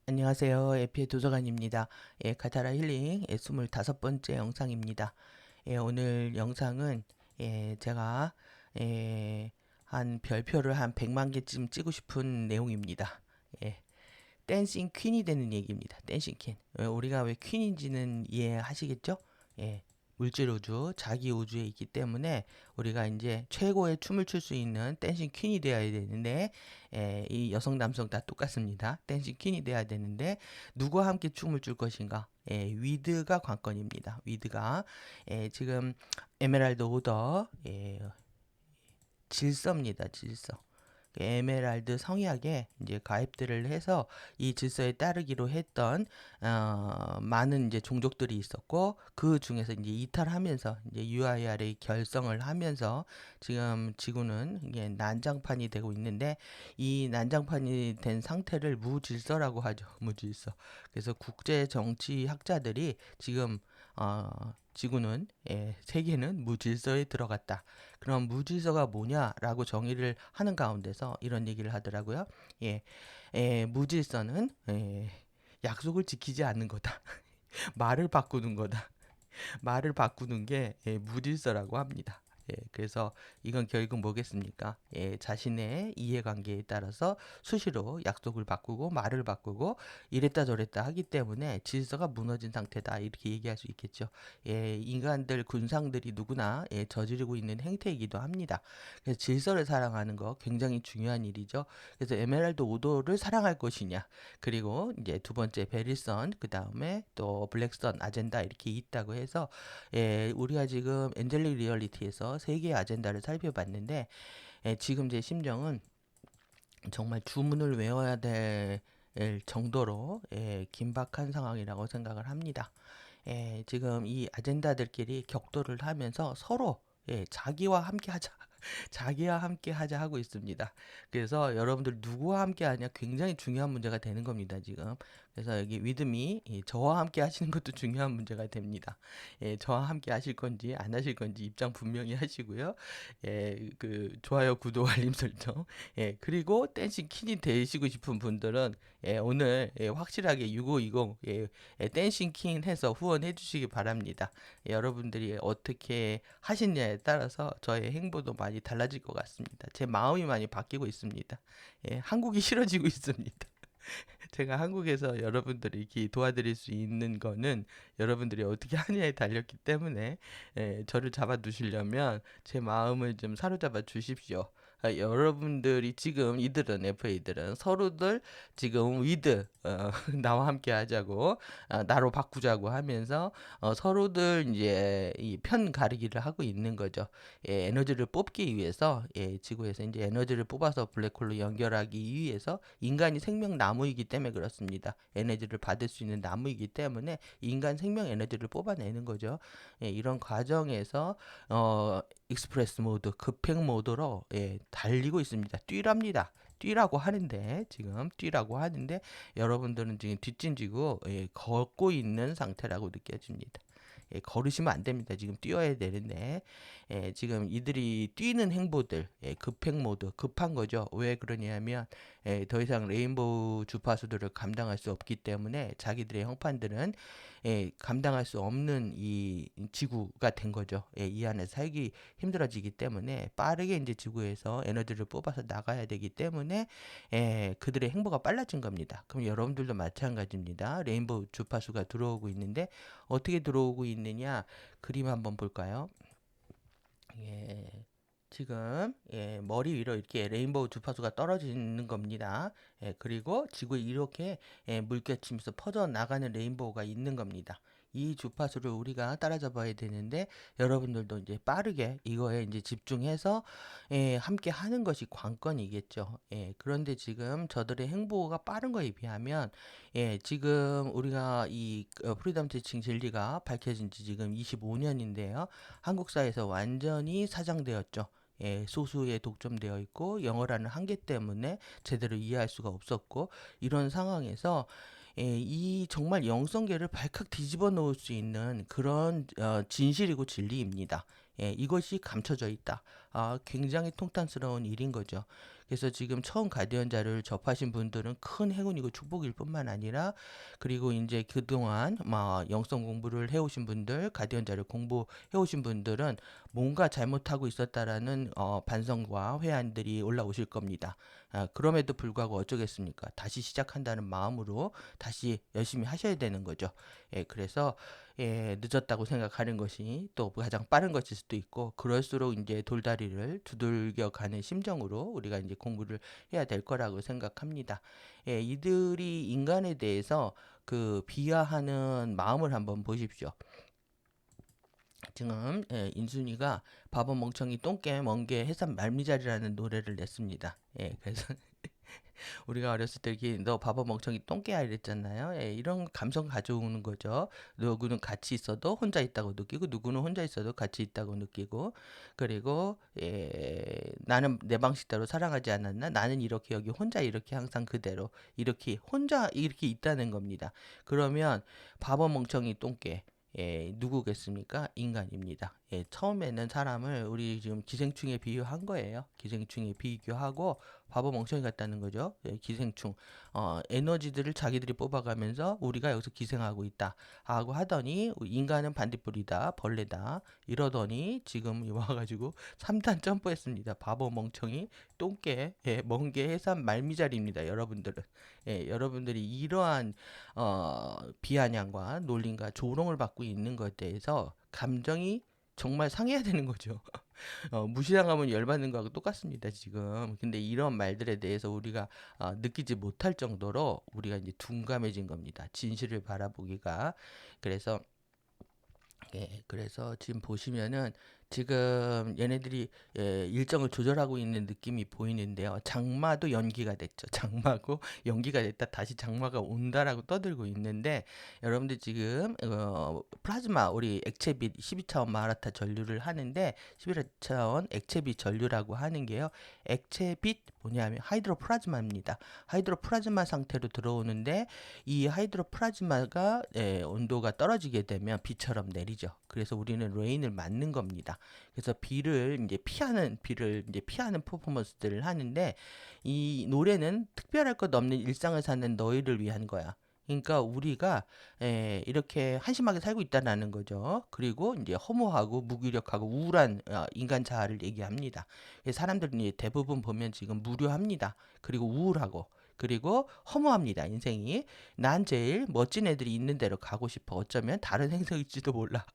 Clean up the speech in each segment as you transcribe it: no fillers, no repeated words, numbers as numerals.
안녕하세요. 에피의 도서관입니다. 카타라 힐링 25번째 영상입니다. 오늘 영상은 제가 한 별표를 한 100만 개쯤 찍고 싶은 내용입니다. 댄싱 퀸이 되는 얘기입니다. 댄싱 퀸. 우리가 왜 퀸인지는 이해하시겠죠? 예, 물질 우주, 자기 우주에 있기 때문에 우리가 이제 최고의 춤을 출 수 있는 댄싱 퀸이 되어야 되는데, 이 여성 남성 다 똑같습니다. 댄싱 퀸이 되어야 되는데 누구와 함께 춤을 출 것인가? 위드가 관건입니다. 위드가 지금 에메랄드 오더 질서입니다. 질서. 에메랄드 성약에 이제 가입들을 해서 이 질서에 따르기로 했던 많은 이제 종족들이 있었고, 그 중에서 이제 이탈하면서 이제 UIR의 결성을 하면서 지금 지구는 이게 난장판이 되고 있는데, 이 난장판이 된 상태를 무질서라고 하죠. 무질서. 그래서 국제 정치 학자들이 지금 지구는 세계는 무질서에 들어갔다. 그럼 무질서가 뭐냐라고 정의를 하는 가운데서 이런 얘기를 하더라고요. 예, 무질서는 약속을 지키지 않는 거다. 말을 바꾸는 거다. 말을 바꾸는 게 무질서라고 합니다. 그래서 이건 결국 뭐겠습니까? 자신의 이해관계에 따라서 수시로 약속을 바꾸고 말을 바꾸고 이랬다 저랬다 하기 때문에 질서가 무너진 상태다, 이렇게 얘기할 수 있겠죠. 인간들 군상들이 누구나 저지르고 있는 행태이기도 합니다. 그래서 질서를 사랑하는 거 굉장히 중요한 일이죠. 그래서 에메랄드 오도를 사랑할 것이냐, 그리고 이제 두 번째 베릴선, 그 다음에 또 블랙선 아젠다, 이렇게 있다고 해서 우리가 지금 엔젤릭 리얼리티에서 세 개의 아젠다를 살펴봤는데, 지금 제 심정은 정말 주문을 외워야 될 정도로 긴박한 상황이라고 생각을 합니다. 지금 이 아젠다들끼리 격돌을 하면서 서로 자기와 함께 하자. 자기와 함께 하자 하고 있습니다. 그래서 여러분들 누구와 함께 하냐 굉장히 중요한 문제가 되는 겁니다, 지금. 그래서 여기 위드미, 저와 함께 하시는 것도 중요한 문제가 됩니다. 저와 함께 하실 건지 안 하실 건지 입장 분명히 하시고요. 그 좋아요, 구독, 알림 설정. 그리고 댄싱 퀸이 되시고 싶은 분들은 오늘 확실하게 6520 댄싱 퀸 해서 후원해 주시기 바랍니다. 여러분들이 어떻게 하시냐에 따라서 저의 행보도 많이 달라질 것 같습니다. 제 마음이 많이 바뀌고 있습니다. 한국이 싫어지고 있습니다. 제가 한국에서 여러분들이 이렇게 도와드릴 수 있는 거는 여러분들이 어떻게 하냐에 달렸기 때문에, 저를 잡아두시려면 제 마음을 좀 사로잡아 주십시오. 여러분들이 지금 이들은 FA들은 서로들 지금 위드 나와 함께 하자고, 나로 바꾸자고 하면서 서로들 이제 이 편 가르기를 하고 있는 거죠. 에너지를 뽑기 위해서, 지구에서 이제 에너지를 뽑아서 블랙홀로 연결하기 위해서, 인간이 생명 나무이기 때문에 그렇습니다. 에너지를 받을 수 있는 나무이기 때문에 인간 생명 에너지를 뽑아내는 거죠. 이런 과정에서 익스프레스 모드, 급행 모드로 달리고 있습니다. 뛰랍니다. 뛰라고 하는데, 지금 뛰라고 하는데 여러분들은 지금 뒷짐지고 걷고 있는 상태라고 느껴집니다. 걸으시면 안 됩니다. 지금 뛰어야 되는데, 지금 이들이 뛰는 행보들, 급행 모드, 급한 거죠. 왜 그러냐면, 더 이상 레인보우 주파수들을 감당할 수 없기 때문에 자기들의 형판들은 감당할 수 없는 이 지구가 된 거죠. 이 안에 살기 힘들어지기 때문에 빠르게 이제 지구에서 에너지를 뽑아서 나가야 되기 때문에 그들의 행보가 빨라진 겁니다. 그럼 여러분들도 마찬가지입니다. 레인보우 주파수가 들어오고 있는데 어떻게 들어오고 있느냐, 그림 한번 볼까요? 지금 머리 위로 이렇게 레인보우 주파수가 떨어지는 겁니다. 그리고 지구에 이렇게 물결치면서 퍼져 나가는 레인보우가 있는 겁니다. 이 주파수를 우리가 따라잡아야 되는데, 여러분들도 이제 빠르게 이거에 이제 집중해서 함께 하는 것이 관건이겠죠. 그런데 지금 저들의 행보가 빠른 거에 비하면, 지금 우리가 이 프리덤 티칭 진리가 밝혀진 지 지금 25년인데요. 한국 사회에서 완전히 사장되었죠. 소수에 독점되어 있고 영어라는 한계 때문에 제대로 이해할 수가 없었고, 이런 상황에서 이 정말 영성계를 발칵 뒤집어 놓을 수 있는 그런 진실이고 진리입니다. 이것이 감춰져 있다. 굉장히 통탄스러운 일인 거죠. 그래서 지금 처음 가디언 자료를 접하신 분들은 큰 행운이고 축복일 뿐만 아니라, 그리고 이제 그동안 영성 공부를 해오신 분들, 가디언 자료 공부해 오신 분들은 뭔가 잘못하고 있었다라는 반성과 회한들이 올라오실 겁니다. 그럼에도 불구하고 어쩌겠습니까? 다시 시작한다는 마음으로 다시 열심히 하셔야 되는 거죠. 그래서 늦었다고 생각하는 것이 또 가장 빠른 것일 수도 있고, 그럴수록 이제 돌다리를 두들겨 가는 심정으로 우리가 이제 공부를 해야 될 거라고 생각합니다. 이들이 인간에 대해서 그 비하하는 마음을 한번 보십시오. 지금 인순이가 바보 멍청이 똥개 멍게 해삼 말미잘이라는 노래를 냈습니다. 그래서 우리가 어렸을 때 이렇게 너 바보 멍청이 똥개야 이랬잖아요. 이런 감성 가져오는 거죠. 누구는 같이 있어도 혼자 있다고 느끼고, 누구는 혼자 있어도 같이 있다고 느끼고, 그리고 나는 내 방식대로 사랑하지 않았나? 나는 이렇게 여기 혼자 이렇게 항상 그대로 이렇게 혼자 이렇게 있다는 겁니다. 그러면 바보 멍청이 똥개 누구겠습니까? 인간입니다. 처음에는 사람을 우리 지금 기생충에 비유한 거예요. 기생충에 비교하고 바보 멍청이 같다는 거죠. 기생충. 에너지들을 자기들이 뽑아가면서 우리가 여기서 기생하고 있다 하고 하더니, 인간은 반딧불이다, 벌레다 이러더니 지금 와가지고 3단 점프했습니다. 바보 멍청이 똥개 멍게 해삼 말미잘입니다. 여러분들은. 여러분들이 이러한 비아냥과 놀림과 조롱을 받고 있는 것에 대해서 감정이 정말 상해야 되는 거죠. 무시당하면 열받는 거하고 똑같습니다, 지금. 근데 이런 말들에 대해서 우리가 느끼지 못할 정도로 우리가 이제 둔감해진 겁니다. 진실을 바라보기가. 그래서 그래서 지금 보시면은 지금 얘네들이 일정을 조절하고 있는 느낌이 보이는데요. 장마도 연기가 됐죠. 장마고 연기가 됐다 다시 장마가 온다라고 떠들고 있는데, 여러분들 지금 플라즈마 우리 액체빛 12차원 마라타 전류를 하는데, 11차원 액체빛 전류라고 하는 게요. 액체빛 뭐냐면 하이드로 플라즈마입니다. 하이드로 플라즈마 상태로 들어오는데, 이 하이드로 플라즈마가 온도가 떨어지게 되면 비처럼 내리죠. 그래서 우리는 레인을 맞는 겁니다. 그래서 비를 이제 피하는 퍼포먼스들을 하는데, 이 노래는 특별할 것 없는 일상을 사는 너희를 위한 거야. 그러니까 우리가 이렇게 한심하게 살고 있다라는 거죠. 그리고 이제 허무하고 무기력하고 우울한 인간 자아를 얘기합니다. 사람들은 이제 대부분 보면 지금 무료합니다. 그리고 우울하고, 그리고 허무합니다. 인생이. 난 제일 멋진 애들이 있는 데로 가고 싶어. 어쩌면 다른 행성일지도 몰라.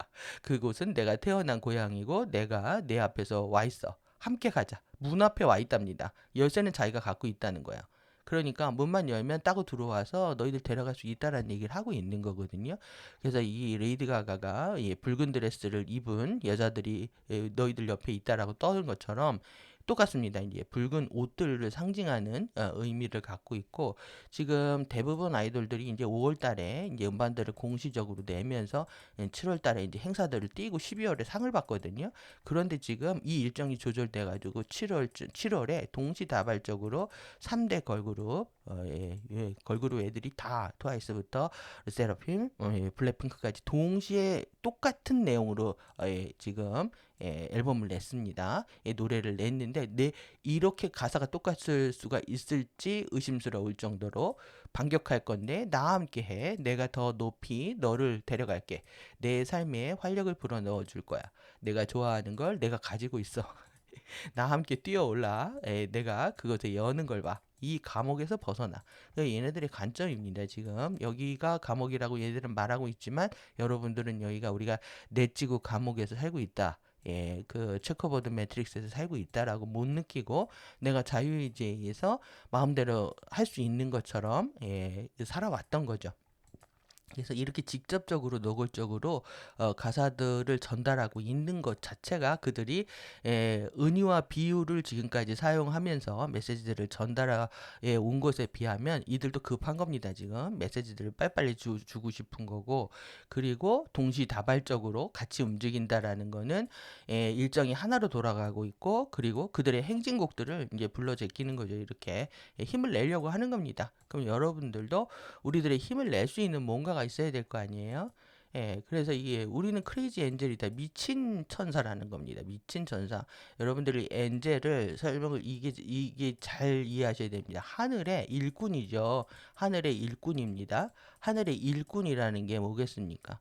그곳은 내가 태어난 고향이고 내가 내 앞에서 와 있어. 함께 가자. 문 앞에 와 있답니다. 열쇠는 자기가 갖고 있다는 거야. 그러니까 문만 열면 따고 들어와서 너희들 데려갈 수 있다라는 얘기를 하고 있는 거거든요. 그래서 이 레이디 가가가 붉은 드레스를 입은 여자들이 너희들 옆에 있다라고 떠든 것처럼 똑같습니다. 이제 붉은 옷들을 상징하는 의미를 갖고 있고, 지금 대부분 아이돌들이 이제 5월 달에 이제 음반들을 공시적으로 내면서 7월 달에 이제 행사들을 띄고 12월에 상을 받거든요. 그런데 지금 이 일정이 조절돼 가지고 7월에 동시다발적으로 3대 걸그룹 걸그룹 애들이 다 트와이스부터 세라핌, 블랙핑크까지 동시에 똑같은 내용으로 지금 앨범을 냈습니다. 노래를 냈는데 이렇게 가사가 똑같을 수가 있을지 의심스러울 정도로 반격할 건데, 나와 함께 해. 내가 더 높이 너를 데려갈게. 내 삶에 활력을 불어넣어 줄 거야. 내가 좋아하는 걸 내가 가지고 있어. 나와 함께 뛰어올라. 내가 그것에 여는 걸 봐. 이 감옥에서 벗어나. 얘네들의 관점입니다. 지금 여기가 감옥이라고 얘네들은 말하고 있지만, 여러분들은 여기가 우리가 넷지구 감옥에서 살고 있다. 그 체커보드 매트릭스에서 살고 있다라고 못 느끼고, 내가 자유의지에 의해서 마음대로 할 수 있는 것처럼 살아왔던 거죠. 그래서 이렇게 직접적으로 노골적으로 가사들을 전달하고 있는 것 자체가, 그들이 은유와 비유를 지금까지 사용하면서 메시지들을 전달해 온 것에 비하면 이들도 급한 겁니다. 지금 메시지들을 빨리빨리 주고 싶은 거고, 그리고 동시다발적으로 같이 움직인다라는 거는 일정이 하나로 돌아가고 있고, 그리고 그들의 행진곡들을 이제 불러 제끼는 거죠. 이렇게 힘을 내려고 하는 겁니다. 그럼 여러분들도 우리들의 힘을 낼 수 있는 뭔가가 있어야 될 거 아니에요? 그래서 이게 우리는 크레이지 엔젤이다. 미친 천사라는 겁니다. 미친 천사. 여러분들이 엔젤을 설명을 이게 잘 이해하셔야 됩니다. 하늘의 일꾼이죠. 하늘의 일꾼입니다. 하늘의 일꾼이라는 게 뭐겠습니까?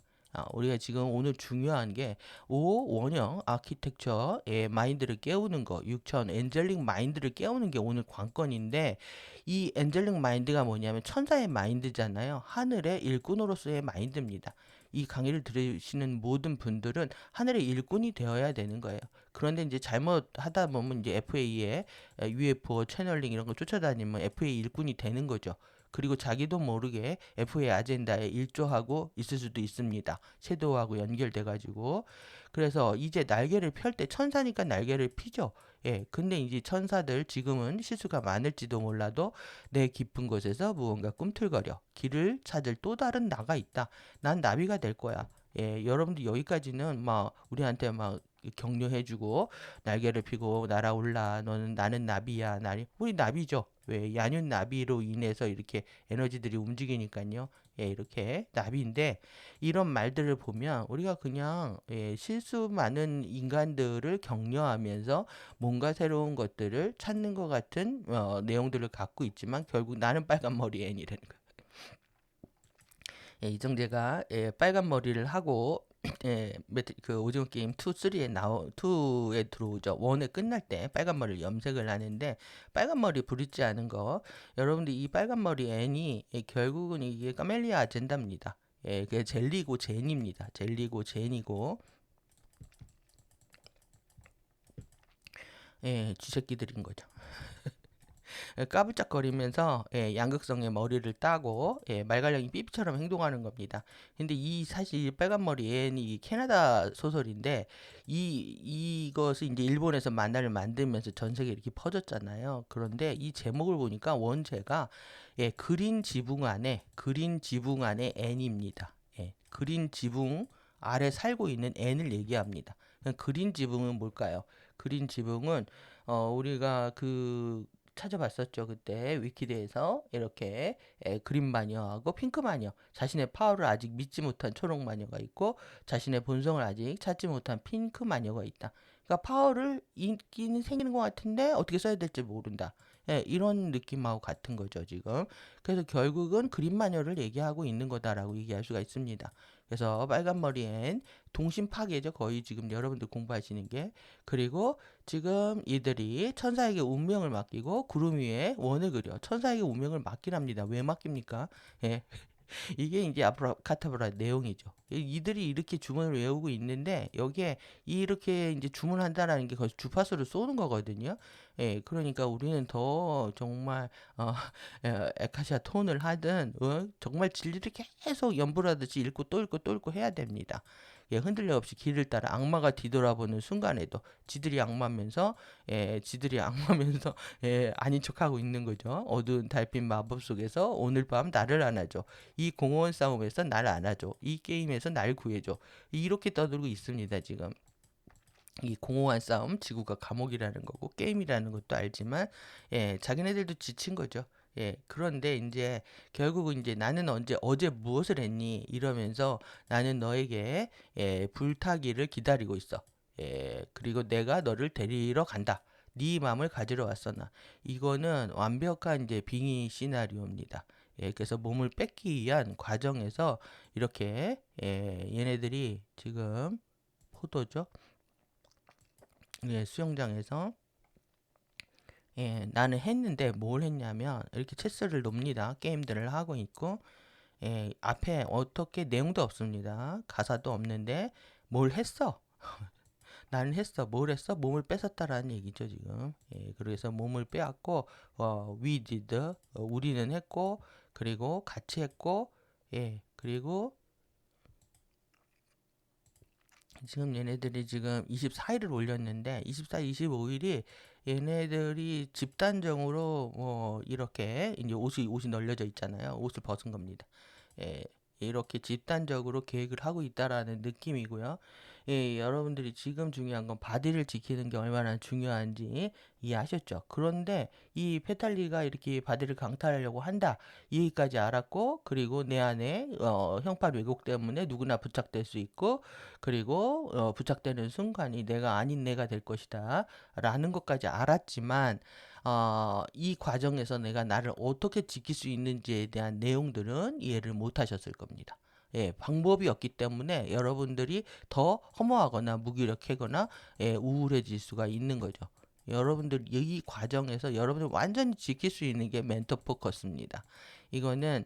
우리가 지금 오늘 중요한 게 원형 아키텍처의 마인드를 깨우는 거, 6천 엔젤릭 마인드를 깨우는 게 오늘 관건인데 이 엔젤릭 마인드가 뭐냐면 천사의 마인드잖아요. 하늘의 일꾼으로서의 마인드입니다. 이 강의를 들으시는 모든 분들은 하늘의 일꾼이 되어야 되는 거예요. 그런데 이제 잘못하다 보면 이제 FA의 UFO 채널링 이런 거 쫓아다니면 FA 일꾼이 되는 거죠. 그리고 자기도 모르게 FA 아젠다에 일조하고 있을 수도 있습니다. 섀도우하고 연결돼가지고. 그래서 이제 날개를 펼 때 천사니까 날개를 피죠. 근데 이제 천사들 지금은 실수가 많을지도 몰라도 내 깊은 곳에서 무언가 꿈틀거려 길을 찾을 또 다른 나가 있다. 난 나비가 될 거야. 여러분들 여기까지는 막 우리한테 막 격려해주고 날개를 펴고 날아올라. 나는 나비야. 우리 나비죠. 왜 야륜 나비로 인해서 이렇게 에너지들이 움직이니까요. 이렇게 나비인데 이런 말들을 보면 우리가 그냥 실수 많은 인간들을 격려하면서 뭔가 새로운 것들을 찾는 것 같은 내용들을 갖고 있지만 결국 나는 빨간 머리 애니라는 거예요. 이정재가 빨간 머리를 하고 그 오징어 게임 2, 3에 2에 들어오죠. 1에 끝날 때 빨간 머리를 염색을 하는데 빨간 머리 부리지 않은 거 여러분들 이 빨간 머리 애니 결국은 이게 카멜리아 아젠다입니다. 그게 젤리고 젠입니다. 젤리고 젠이고 쥐새끼들인 거죠. 까불짝거리면서 양극성의 머리를 따고 말갈량이 삐삐처럼 행동하는 겁니다. 근데 이 사실 빨간 머리 애니 캐나다 소설인데 이것을 이제 일본에서 만화를 만들면서 전 세계에 이렇게 퍼졌잖아요. 그런데 이 제목을 보니까 원제가 그린 지붕 안에 앤입니다. 그린 지붕 아래 살고 있는 앤을 얘기합니다. 그린 지붕은 뭘까요? 그린 지붕은 우리가 찾아봤었죠. 그때 위키드에서 이렇게 그린 마녀하고 핑크 마녀 자신의 파워를 아직 믿지 못한 초록 마녀가 있고 자신의 본성을 아직 찾지 못한 핑크 마녀가 있다. 그러니까 파워를 있기는 생기는 것 같은데 어떻게 써야 될지 모른다. 이런 느낌하고 같은 거죠, 지금. 그래서 결국은 그린 마녀를 얘기하고 있는 거다라고 얘기할 수가 있습니다. 그래서 빨간 머리엔 동심 파괴죠. 거의 지금 여러분들 공부하시는 게. 그리고 지금 이들이 천사에게 운명을 맡기고 구름 위에 원을 그려 천사에게 운명을 맡기랍니다. 왜 맡깁니까? 예. 이게 이제 아브라카타브라 내용이죠. 이들이 이렇게 주문을 외우고 있는데 여기에 이렇게 이제 주문한다라는 게 거의 주파수를 쏘는 거거든요. 그러니까 우리는 더 정말 에카시아 톤을 하든 정말 진리를 계속 연불하듯이 읽고 또 읽고 또 읽고 해야 됩니다. 흔들림 없이 길을 따라 악마가 뒤돌아보는 순간에도 지들이 악마면서 아닌 척하고 있는 거죠. 어두운 달빛 마법 속에서 오늘 밤 나를 안아줘. 이 공허한 싸움에서 나를 안아줘. 이 게임에서 날 구해줘. 이렇게 떠들고 있습니다, 지금. 이 공허한 싸움, 지구가 감옥이라는 거고 게임이라는 것도 알지만 자기네들도 지친 거죠. 그런데 이제 결국은 이제 나는 어제 무엇을 했니? 이러면서 나는 너에게 불타기를 기다리고 있어. 그리고 내가 너를 데리러 간다. 네 마음을 가지러 왔어 나. 이거는 완벽한 이제 빙의 시나리오입니다. 그래서 몸을 뺏기 위한 과정에서 이렇게 얘네들이 지금 포도죠. 수영장에서 나는 했는데 뭘 했냐면 이렇게 체스를 놉니다. 게임들을 하고 있고 앞에 어떻게 내용도 없습니다. 가사도 없는데 뭘 했어? 나는 했어. 뭘 했어? 몸을 뺏었다라는 얘기죠, 지금. 그래서 몸을 빼앗고 we did 우리는 했고 그리고 같이 했고 그리고 지금 얘네들이 지금 24일을 올렸는데 24일, 25일이 얘네들이 집단적으로 이렇게 이제 옷이 널려져 있잖아요. 옷을 벗은 겁니다. 이렇게 집단적으로 계획을 하고 있다라는 느낌이고요. 예, 여러분들이 지금 중요한 건 바디를 지키는 게 얼마나 중요한지 이해하셨죠? 그런데 이 페탈리가 이렇게 바디를 강탈하려고 한다. 이 얘기까지 알았고, 그리고 내 안에 형팔 왜곡 때문에 누구나 부착될 수 있고, 그리고 부착되는 순간이 내가 아닌 내가 될 것이다. 라는 것까지 알았지만, 이 과정에서 내가 나를 어떻게 지킬 수 있는지에 대한 내용들은 이해를 못 하셨을 겁니다. 예, 방법이 없기 때문에 여러분들이 더 허무하거나 무기력하거나 예, 우울해질 수가 있는 거죠. 여러분들 이 과정에서 여러분들 완전히 지킬 수 있는 게 멘토 포커스입니다. 이거는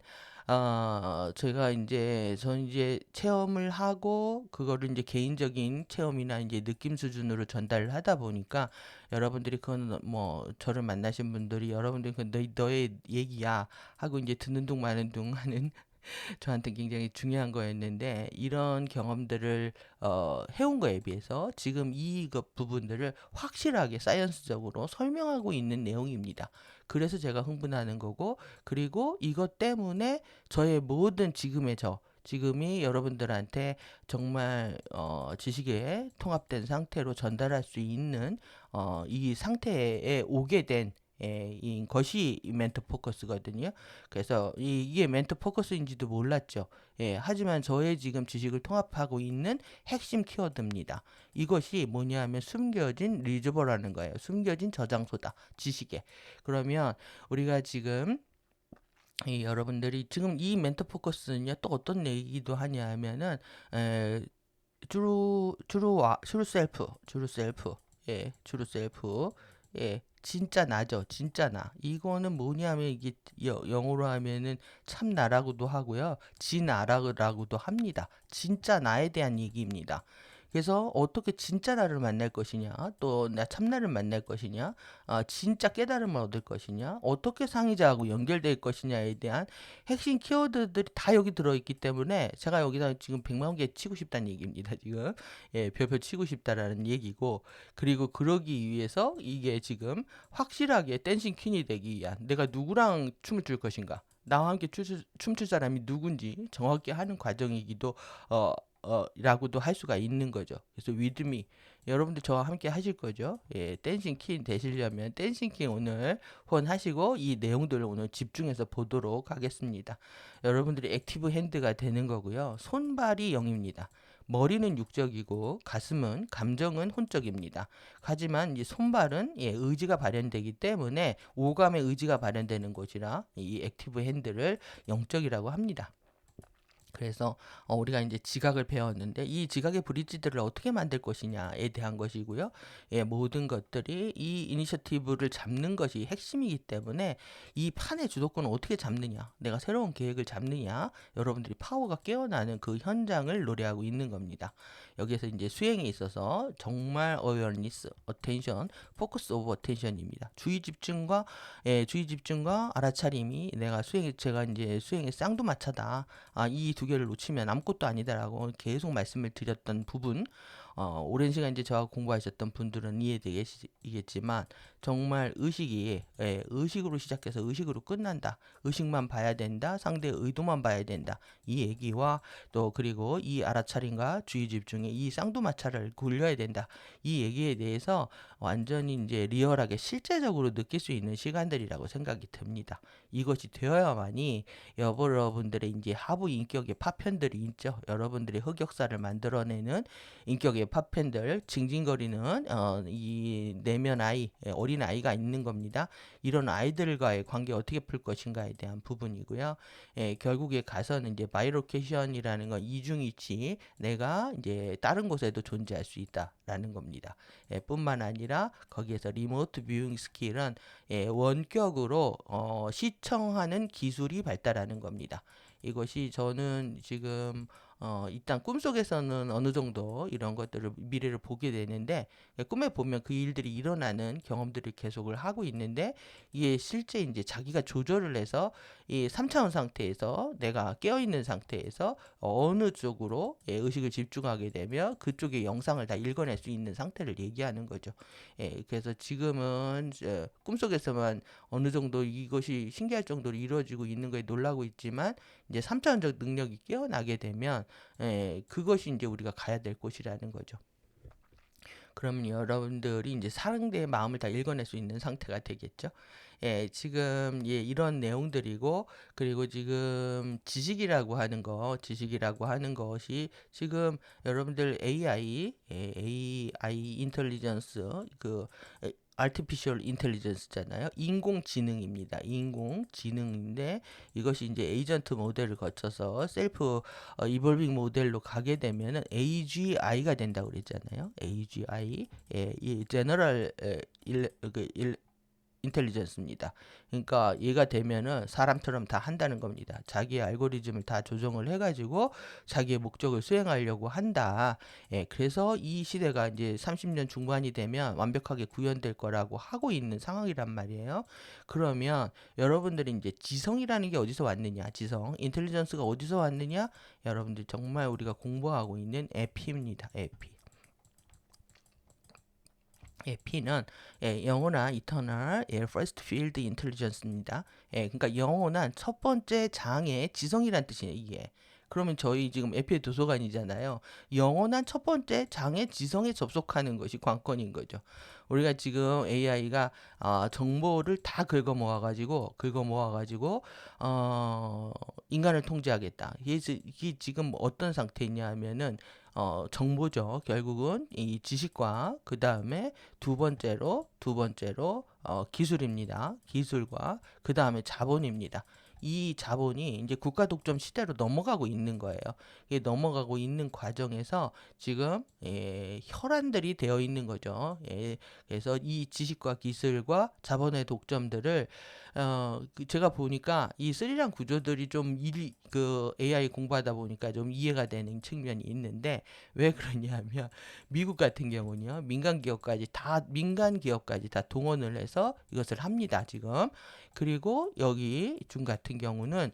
제가 이제 전 이제 체험을 하고 그거를 이제 개인적인 체험이나 이제 느낌 수준으로 전달을 하다 보니까 여러분들이 그건 뭐 저를 만나신 분들이 여러분들이 그 너의 얘기야 하고 이제 듣는 둥 마는 둥 하는 저한테 굉장히 중요한 거였는데 이런 경험들을 해온 거에 비해서 지금 이 부분들을 확실하게 사이언스적으로 설명하고 있는 내용입니다. 그래서 제가 흥분하는 거고 그리고 이것 때문에 저의 모든 지금의 지금이 여러분들한테 정말 지식에 통합된 상태로 전달할 수 있는 이 상태에 오게 된 인 것이 멘토 포커스거든요. 그래서 이게 멘토 포커스인지도 몰랐죠. 예, 하지만 저의 지금 지식을 통합하고 있는 핵심 키워드입니다. 이것이 뭐냐면 숨겨진 리저버라는 거예요. 숨겨진 저장소다. 지식에. 그러면 우리가 지금 여러분들이 지금 이 멘토 포커스는요 또 어떤 얘기도 하냐 하면은 에, 주루 셀프 예 주루 셀프 예 진짜 나죠 진짜 나 이거는 뭐냐면 이게 영어로 하면은 참 나라고도 하고요 진나라고도 합니다 진짜 나에 대한 얘기입니다. 그래서 어떻게 진짜 나를 만날 것이냐, 또 나 참나를 만날 것이냐, 진짜 깨달음을 얻을 것이냐, 어떻게 상의자하고 연결될 것이냐에 대한 핵심 키워드들이 다 여기 들어있기 때문에 제가 여기다 지금 100만 개 치고 싶다는 얘기입니다. 지금 예, 별표 치고 싶다라는 얘기고 그리고 그러기 위해서 이게 지금 확실하게 댄싱 퀸이 되기 위한 내가 누구랑 춤을 출 것인가. 나와 함께 춤출 사람이 누군지 정확히 하는 과정이기도 어, 라고도 할 수가 있는 거죠. 그래서 위드미 여러분들 저와 함께 하실 거죠. 예, 댄싱 퀸 되시려면 댄싱 퀸 오늘 후원하시고 이 내용들을 오늘 집중해서 보도록 하겠습니다. 여러분들이 액티브 핸드가 되는 거고요. 손발이 0입니다. 머리는 육적이고 가슴은 감정은 혼적입니다. 하지만 이 손발은 예, 의지가 발현되기 때문에 오감의 의지가 발현되는 곳이라 이 액티브 핸드를 영적이라고 합니다. 그래서 우리가 이제 지각을 배웠는데 이 지각의 브릿지들을 어떻게 만들 것이냐에 대한 것이고요. 예, 모든 것들이 이 이니셔티브를 잡는 것이 핵심이기 때문에 이 판의 주도권을 어떻게 잡느냐, 내가 새로운 계획을 잡느냐, 여러분들이 파워가 깨어나는 그 현장을 노래하고 있는 겁니다. 여기에서 이제 수행에 있어서 정말 어웨어니스, 어텐션, 포커스 오브 어텐션입니다. 주의 집중과 알아차림이 제가 이제 수행의 쌍두마차다. 이 두 개를 놓치면 아무것도 아니다라고 계속 말씀을 드렸던 부분, 오랜 시간 이제 저와 공부하셨던 분들은 이해되겠지만 정말 의식으로 시작해서 의식으로 끝난다. 의식만 봐야 된다. 상대의 의도만 봐야 된다. 이 얘기와 또 그리고 이 알아차림과 주의 집중의 이 쌍두마차를 굴려야 된다. 이 얘기에 대해서 완전히 이제 리얼하게 실제적으로 느낄 수 있는 시간들이라고 생각이 듭니다. 이것이 되어야만이 여러분들의 이제 하부 인격의 파편들이 있죠. 여러분들의 흑역사를 만들어내는 인격의 파편들, 징징거리는 이 내면 아이, 어린 아이가 있는 겁니다. 이런 아이들과의 관계 어떻게 풀 것인가에 대한 부분이고요. 예, 결국에 가서는 이제 바이로케이션이라는 건 이중이치, 내가 이제 다른 곳에도 존재할 수 있다라는 겁니다. 예, 뿐만 아니라 거기에서 리모트 뷰잉 스킬은 예, 원격으로 시청하는 기술이 발달하는 겁니다. 이것이 저는 지금 일단 꿈속에서는 어느 정도 이런 것들을 미래를 보게 되는데 꿈에 보면 그 일들이 일어나는 경험들을 계속을 하고 있는데 이게 실제 이제 자기가 조절을 해서 이 3차원 상태에서 내가 깨어 있는 상태에서 어느 쪽으로 예, 의식을 집중하게 되면 그쪽의 영상을 다 읽어낼 수 있는 상태를 얘기하는 거죠. 예, 그래서 지금은 꿈속에서만 어느 정도 이것이 신기할 정도로 이루어지고 있는 거에 놀라고 있지만 이제 3차원적 능력이 깨어나게 되면 그것이 이제 우리가 가야 될 곳이라는 거죠. 그러면 여러분들이 이제 상대의 마음을 다 읽어낼 수 있는 상태가 되겠죠. 지금 이런 내용들이고 그리고 지금 지식이라고 하는 것이 지금 여러분들 AI 인텔리전스 artificial intelligence잖아요. 인공지능입니다. 인공지능인데 이것이 이제 에이전트 모델을 거쳐서 셀프 이볼빙 모델로 가게 되면은 AGI가 된다고 그랬잖아요. AGI, 이 제너럴 인텔리전스입니다. 그러니까 얘가 되면은 사람처럼 다 한다는 겁니다. 자기의 알고리즘을 다 조정을 해가지고 자기의 목적을 수행하려고 한다. 그래서 이 시대가 이제 30년 중반이 되면 완벽하게 구현될 거라고 하고 있는 상황이란 말이에요. 그러면 여러분들이 이제 지성이라는 게 어디서 왔느냐? 지성, 인텔리전스가 어디서 왔느냐? 여러분들 정말 우리가 공부하고 있는 에피입니다. 에피. P는 영원한 Eternal First Field Intelligence입니다. 그러니까 영원한 첫 번째 장의 지성이란 뜻이에요. 이게. 그러면 저희 지금 에피의 도서관이잖아요. 영원한 첫 번째 장의 지성에 접속하는 것이 관건인 거죠. 우리가 지금 AI가 정보를 다 긁어 모아가지고 인간을 통제하겠다. 이게 지금 어떤 상태냐면은 정보죠. 결국은 이 지식과 그 다음에 두 번째로 기술입니다. 기술과 그 다음에 자본입니다. 이 자본이 이제 국가 독점 시대로 넘어가고 있는 거예요. 이게 넘어가고 있는 과정에서 지금 혈안들이 되어 있는 거죠. 그래서 이 지식과 기술과 자본의 독점들을 제가 보니까 이 스리랑 구조들이 좀 그 AI 공부하다 보니까 좀 이해가 되는 측면이 있는데 왜 그러냐면 미국 같은 경우는요 민간 기업까지 다 동원을 해서 이것을 합니다 지금. 그리고 여기 중 같은 경우는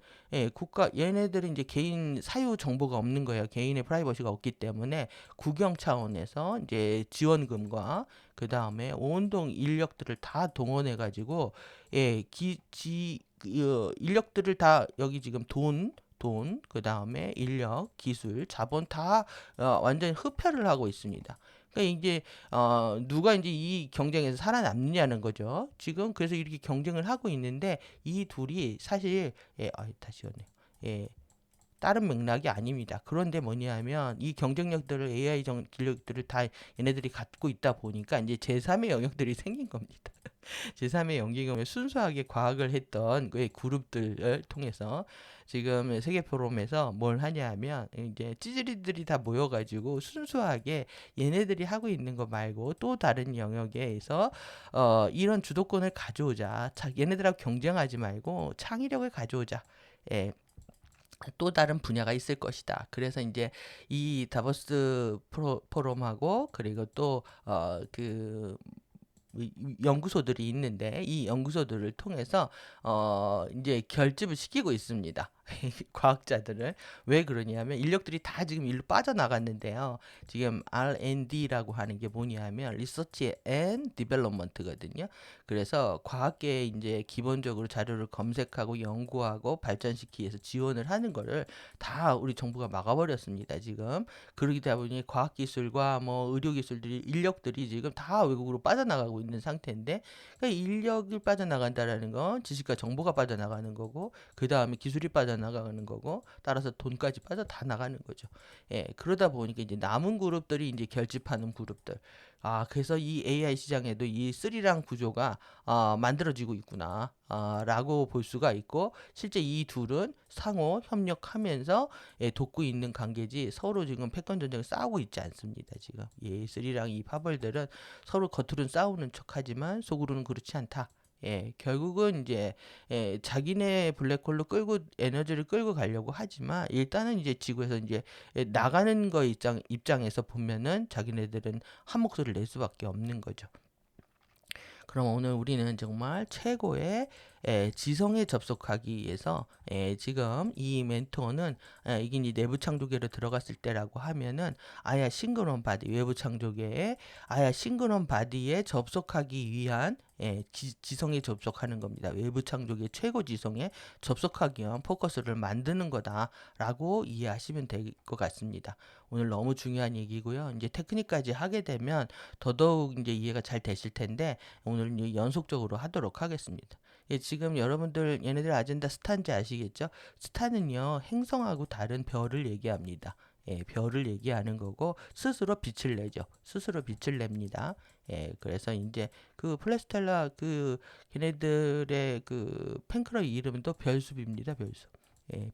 얘네들은 이제 개인 사유 정보가 없는 거예요. 개인의 프라이버시가 없기 때문에 국영 차원에서 이제 지원금과 그 다음에 온동 인력들을 다 동원해 가지고 인력들을 다 여기 지금 그 다음에 인력, 기술, 자본 다 완전히 흡혈을 하고 있습니다. 그러니까 이제 누가 이제 이 경쟁에서 살아남느냐는 거죠. 지금 그래서 이렇게 경쟁을 하고 있는데 이 둘이 사실 다시 오네요. 다른 맥락이 아닙니다. 그런데 뭐냐면 이 경쟁력들을 기력들을 다 얘네들이 갖고 있다 보니까 이제 제3의 영역들이 생긴 겁니다. 제3의 영역은 순수하게 과학을 했던 그 그룹들을 통해서 지금 세계 포럼에서 뭘 하냐면 이제 찌질이들이 다 모여가지고 순수하게 얘네들이 하고 있는 거 말고 또 다른 영역에서 이런 주도권을 가져오자. 얘네들하고 경쟁하지 말고 창의력을 가져오자. 예. 또 다른 분야가 있을 것이다. 그래서 이제 이 다보스 포럼하고 그리고 또 연구소들이 있는데 이 연구소들을 통해서 이제 결집을 시키고 있습니다. 과학자들을. 왜 그러냐면 인력들이 다 지금 일로 빠져나갔는데요. 지금 R&D라고 하는 게 뭐냐면 Research and Development거든요. 그래서 과학계에 이제 기본적으로 자료를 검색하고 연구하고 발전시키기 위해서 지원을 하는 거를 다 우리 정부가 막아버렸습니다. 지금. 그러다 보니 과학기술과 뭐 의료기술들이 인력들이 지금 다 외국으로 빠져나가고 있는 상태인데 그러니까 인력이 빠져나간다라는 건 지식과 정보가 빠져나가는 거고 그 다음에 기술이 빠져나가는 거고 따라서 돈까지 빠져 다 나가는 거죠. 그러다 보니까 이제 남은 그룹들이 이제 결집하는 그룹들. 그래서 이 AI 시장에도 이 쓰리랑 구조가 만들어지고 있구나. 라고 볼 수가 있고 실제 이 둘은 상호 협력하면서 돕고 있는 관계지 서로 지금 패권 전쟁을 싸우고 있지 않습니다. 지금 쓰리랑 이 파벌들은 서로 겉으로는 싸우는 척하지만 속으로는 그렇지 않다. 결국은 이제 자기네 블랙홀로 에너지를 끌고 가려고 하지만 일단은 이제 지구에서 이제 나가는 거 입장에서 보면은 자기네들은 한 목소리를 낼 수밖에 없는 거죠. 그럼 오늘 우리는 정말 최고의 지성에 접속하기 위해서 지금 이 멘토는 이게 이제 내부 창조계로 들어갔을 때라고 하면은 아야 싱그런 바디 외부 창조계에 아야 싱그런 바디에 접속하기 위한 지성에 접속하는 겁니다. 외부 창조기의 최고 지성에 접속하기 위한 포커스를 만드는 거다라고 이해하시면 될 것 같습니다. 오늘 너무 중요한 얘기고요. 이제 테크닉까지 하게 되면 더더욱 이제 이해가 잘 되실 텐데 오늘 이제 연속적으로 하도록 하겠습니다. 지금 여러분들 얘네들 아젠다 스타인지 아시겠죠? 스타는요 행성하고 다른 별을 얘기합니다. 별을 얘기하는 거고 스스로 빛을 내죠. 스스로 빛을 냅니다. 그래서 이제 그 플래스텔라 그 걔네들의 그 팬클럽 이름은 또 별숲입니다. 별숲.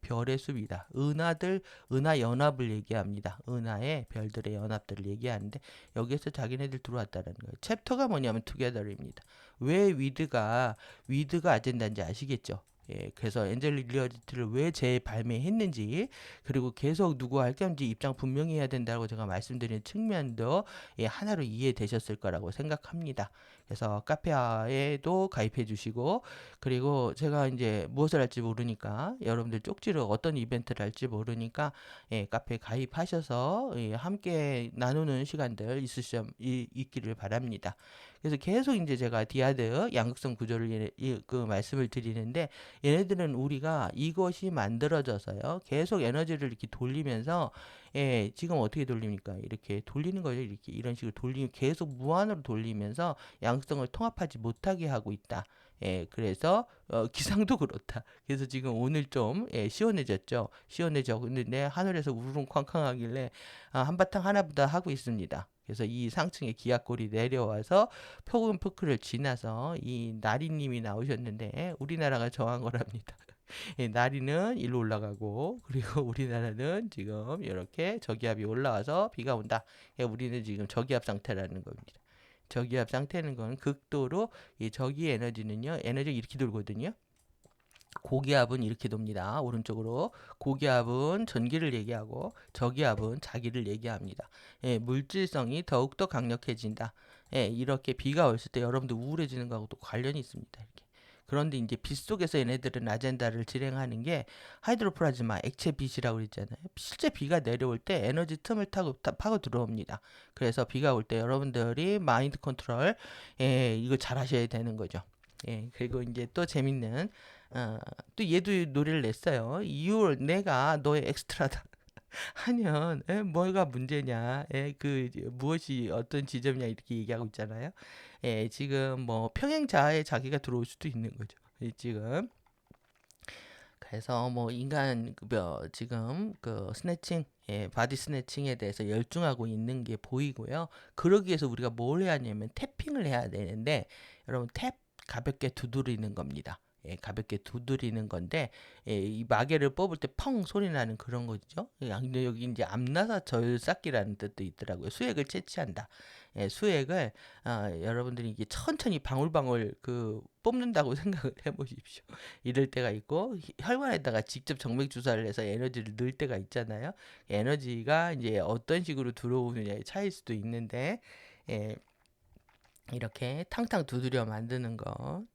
별의 숲이다. 은하 연합을 얘기합니다. 은하의 별들의 연합들을 얘기하는데 여기에서 자기네들 들어왔다는 거예요. 챕터가 뭐냐면 투게더입니다. 왜 위드가 아젠다인지 아시겠죠? 그래서 엔젤 리얼리티를 왜 재발매했는지 그리고 계속 누구 할 건지 입장 분명히 해야 된다고 제가 말씀드린 측면도 하나로 이해되셨을 거라고 생각합니다. 그래서 카페에도 가입해 주시고 그리고 제가 이제 무엇을 할지 모르니까 여러분들 쪽지로 어떤 이벤트를 할지 모르니까 카페 가입하셔서 함께 나누는 시간들 있기를 바랍니다. 그래서 계속 이제 제가 디아드 양극성 구조를 그 말씀을 드리는데 얘네들은 우리가 이것이 만들어져서요. 계속 에너지를 이렇게 돌리면서 지금 어떻게 돌립니까? 이렇게 돌리는 거죠. 이렇게 이런 식으로 돌리면 계속 무한으로 돌리면서 양극성을 통합하지 못하게 하고 있다. 그래서 기상도 그렇다. 그래서 지금 오늘 좀 시원해졌죠. 시원해졌는데 하늘에서 우르릉 쾅쾅 하길래 한바탕 하나보다 하고 있습니다. 그래서 이 상층에 기압골이 내려와서 표근포크를 지나서 이 나리님이 나오셨는데 우리나라가 정한 거랍니다. 나리는 일로 올라가고 그리고 우리나라는 지금 이렇게 저기압이 올라와서 비가 온다. 우리는 지금 저기압 상태라는 겁니다. 저기압 상태는 건 극도로 이 저기 에너지는요. 에너지가 이렇게 돌거든요. 고기압은 이렇게 돕니다. 오른쪽으로 고기압은 전기를 얘기하고 저기압은 자기를 얘기합니다. 물질성이 더욱더 강력해진다. 이렇게 비가 왔을 때 여러분들 우울해지는 거하고도 관련이 있습니다. 이렇게. 그런데 이제 빛 속에서 얘네들은 아젠다를 진행하는 게 하이드로플라즈마 액체 빛이라고 그랬잖아요. 실제 비가 내려올 때 에너지 틈을 파고 들어옵니다. 그래서 비가 올 때 여러분들이 마인드 컨트롤 이거 잘 하셔야 되는 거죠. 그리고 이제 또 재밌는 또 얘도 노래를 냈어요. 이율 내가 너의 엑스트라다 하면 뭐가 문제냐? 그 무엇이 어떤 지점이냐 이렇게 얘기하고 있잖아요. 지금 뭐 평행자에 자기가 들어올 수도 있는 거죠. 지금 그래서 뭐 인간 지금 그 스네칭 바디 스네칭에 대해서 열중하고 있는 게 보이고요. 그러기 위해서 우리가 뭘 해야 하냐면 태핑을 해야 되는데 여러분 탭 가볍게 두드리는 겁니다. 가볍게 두드리는 건데 이 마개를 뽑을 때 펑 소리 나는 그런 거죠. 근데 여기 이제 암나사 절삭기라는 뜻도 있더라고요. 수액을 채취한다. 수액을 여러분들이 이게 천천히 방울방울 그 뽑는다고 생각을 해보십시오. 이럴 때가 있고 혈관에다가 직접 정맥 주사를 해서 에너지를 넣을 때가 있잖아요. 에너지가 이제 어떤 식으로 들어오느냐의 차이일 수도 있는데 이렇게 탕탕 두드려 만드는 거.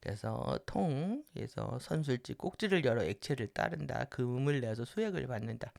그래서 통에서 선술지 꼭지를 열어 액체를 따른다. 금을 내서 수액을 받는다.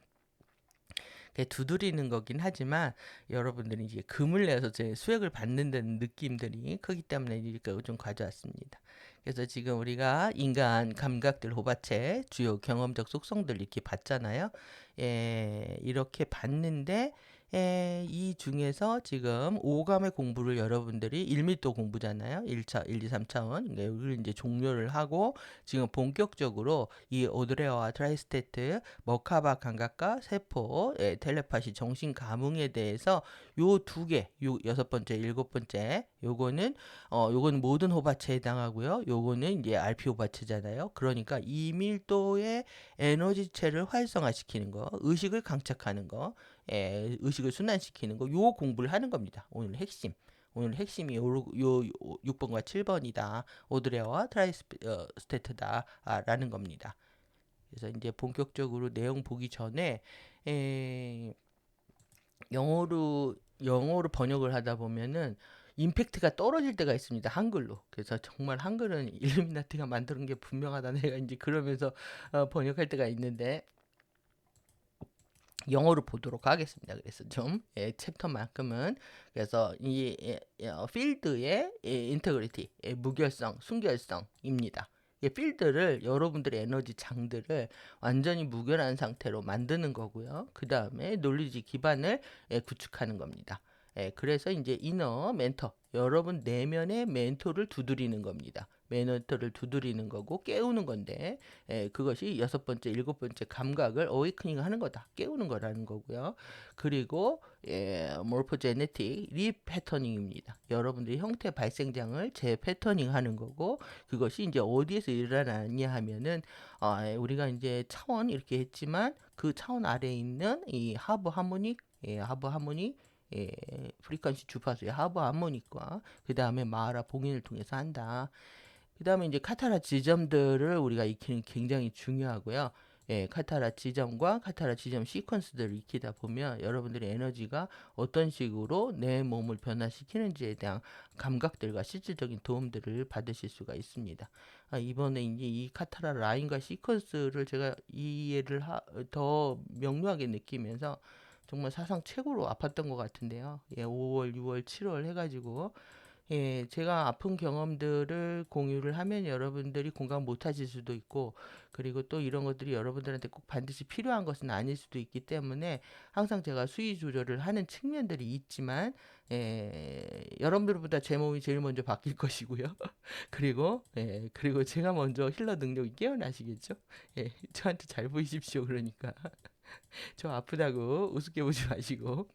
두드리는 거긴 하지만 여러분들이 이제 금을 내서 제 수액을 받는다는 느낌들이 크기 때문에 이렇게 좀 가져왔습니다. 그래서 지금 우리가 인간 감각들 호바체 주요 경험적 속성들 이렇게 봤잖아요. 이렇게 봤는데 이 중에서 지금 오감의 공부를 여러분들이 1밀도 공부잖아요. 1차, 1, 2, 3차원. 그러니까 여기를 이제 종료를 하고 지금 본격적으로 이 오드레어와 트라이스테트, 머카바 감각과 세포, 텔레파시, 정신 감흥에 대해서 요 두 개, 요 여섯 번째, 일곱 번째, 요거는 모든 호바체에 해당하고요. 요거는 이제 RP 호바체잖아요. 그러니까 2밀도의 에너지체를 활성화시키는 거, 의식을 강착하는 거, 의식을 순환시키는 거, 요 공부를 하는 겁니다. 오늘 핵심. 오늘 핵심이 요 6번과 7번이다. 오드레어와 트라이스테트다. 라는 겁니다. 그래서 이제 본격적으로 내용 보기 전에 영어로 번역을 하다 보면은 임팩트가 떨어질 때가 있습니다. 한글로. 그래서 정말 한글은 일루미나티가 만드는 게 분명하다. 내가 이제 그러면서 번역할 때가 있는데 영어로 보도록 하겠습니다. 그래서 좀 챕터만큼은 그래서 이 필드의 인테그리티, 무결성, 순결성입니다. 이 필드를 여러분들의 에너지 장들을 완전히 무결한 상태로 만드는 거고요. 그 다음에 논리지 기반을 구축하는 겁니다. 그래서 이제 이너 멘토, 여러분 내면의 멘토를 두드리는 겁니다. 멘토를 두드리는 거고 깨우는 건데 그것이 6번째, 7번째 감각을 어웨이크닝 하는 거다. 깨우는 거라는 거고요. 그리고 모르포제네틱 리패터닝입니다. 여러분들이 형태 발생장을 재패터닝 하는 거고 그것이 이제 어디에서 일어나냐 하면은 우리가 이제 차원 이렇게 했지만 그 차원 아래에 있는 이 하부 하모닉 하부 하모닉 프리퀀시 주파수의 하부 하모닉과 그 다음에 마하라 봉인을 통해서 한다. 그 다음에 이제 카타라 지점들을 우리가 익히는 게 굉장히 중요하고요. 카타라 지점과 카타라 지점 시퀀스들을 익히다 보면 여러분들의 에너지가 어떤 식으로 내 몸을 변화시키는지에 대한 감각들과 실질적인 도움들을 받으실 수가 있습니다. 이번에 이제 이 카타라 라인과 시퀀스를 제가 이해를 더 명료하게 느끼면서 정말 사상 최고로 아팠던 것 같은데요. 5월, 6월, 7월 해가지고 제가 아픈 경험들을 공유를 하면 여러분들이 공감 못 하실 수도 있고, 그리고 또 이런 것들이 여러분들한테 꼭 반드시 필요한 것은 아닐 수도 있기 때문에 항상 제가 수위 조절을 하는 측면들이 있지만, 여러분들보다 제 몸이 제일 먼저 바뀔 것이고요. 그리고 제가 먼저 힐러 능력이 깨어나시겠죠? 저한테 잘 보이십시오. 그러니까. 저 아프다고 우습게 보지 마시고.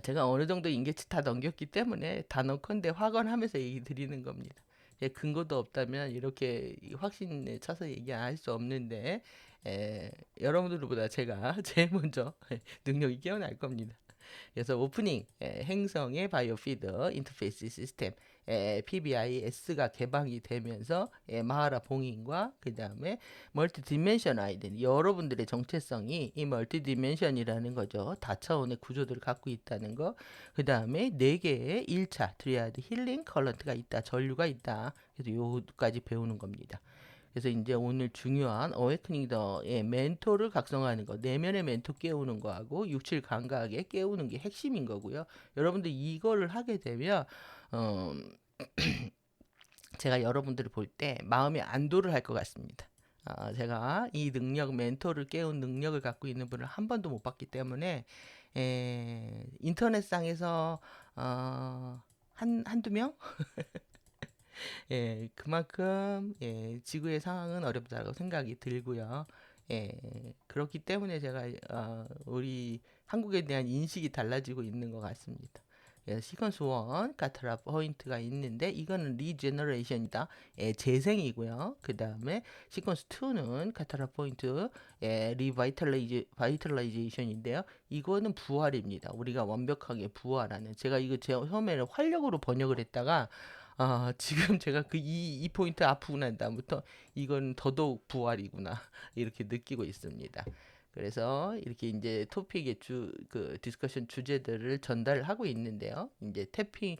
제가 어느 정도 인계치 다 넘겼기 때문에 단언컨대 확언하면서 얘기 드리는 겁니다. 근거도 없다면 이렇게 확신에 차서 얘기 안 할 수 없는데 여러분들보다 제가 제일 먼저 능력이 깨어날 겁니다. 그래서 오프닝 행성의 바이오 피드 인터페이스 시스템 PBIS가 개방이 되면서 마하라 봉인과 그 다음에 멀티 디멘션 아이덴티 여러분들의 정체성이 이 멀티 디멘션이라는 거죠. 다차원의 구조들을 갖고 있다는 거. 그 다음에 4개의 1차 트리아드 힐링 컬런트가 있다. 전류가 있다. 그래서 요까지 배우는 겁니다. 그래서 이제 오늘 중요한 어웨이크닝 더의 멘토를 각성하는 거, 내면의 멘토 깨우는 거하고 육칠 감각에 깨우는 게 핵심인 거고요. 여러분들 이거를 하게 되면 제가 여러분들을 볼 때 마음의 안도를 할 것 같습니다. 제가 이 능력, 멘토를 깨운 능력을 갖고 있는 분을 한 번도 못 봤기 때문에 인터넷상에서 한두 명? 그만큼 지구의 상황은 어렵다고 생각이 들고요. 그렇기 때문에 제가 우리 한국에 대한 인식이 달라지고 있는 것 같습니다. 시퀀스 1 카타라 포인트가 있는데 이거는 리제너레이션이다. 재생이고요. 그 다음에 시퀀스 2는 카타라 포인트 리바이탈라이제이션인데요. 이거는 부활입니다. 우리가 완벽하게 부활하는. 제가 이거 처음에는 활력으로 번역을 했다가 지금 제가 이 포인트 아프고 난 다음부터 이건 더더욱 부활이구나 이렇게 느끼고 있습니다. 그래서 이렇게 이제 토픽의 디스커션 주제들을 전달하고 있는데요. 이제 태핑,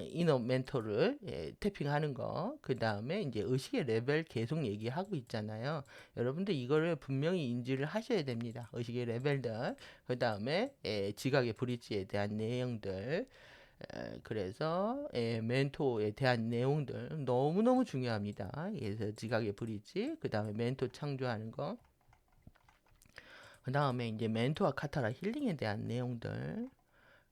이너 멘토를 태핑하는 거, 그 다음에 이제 의식의 레벨 계속 얘기하고 있잖아요. 여러분들 이거를 분명히 인지를 하셔야 됩니다. 의식의 레벨들, 그 다음에 지각의 브릿지에 대한 내용들, 그래서 멘토에 대한 내용들 너무너무 중요합니다. 그래서 지각의 브릿지, 그 다음에 멘토 창조하는 거, 그 다음에 이제 멘토와 카타라 힐링에 대한 내용들,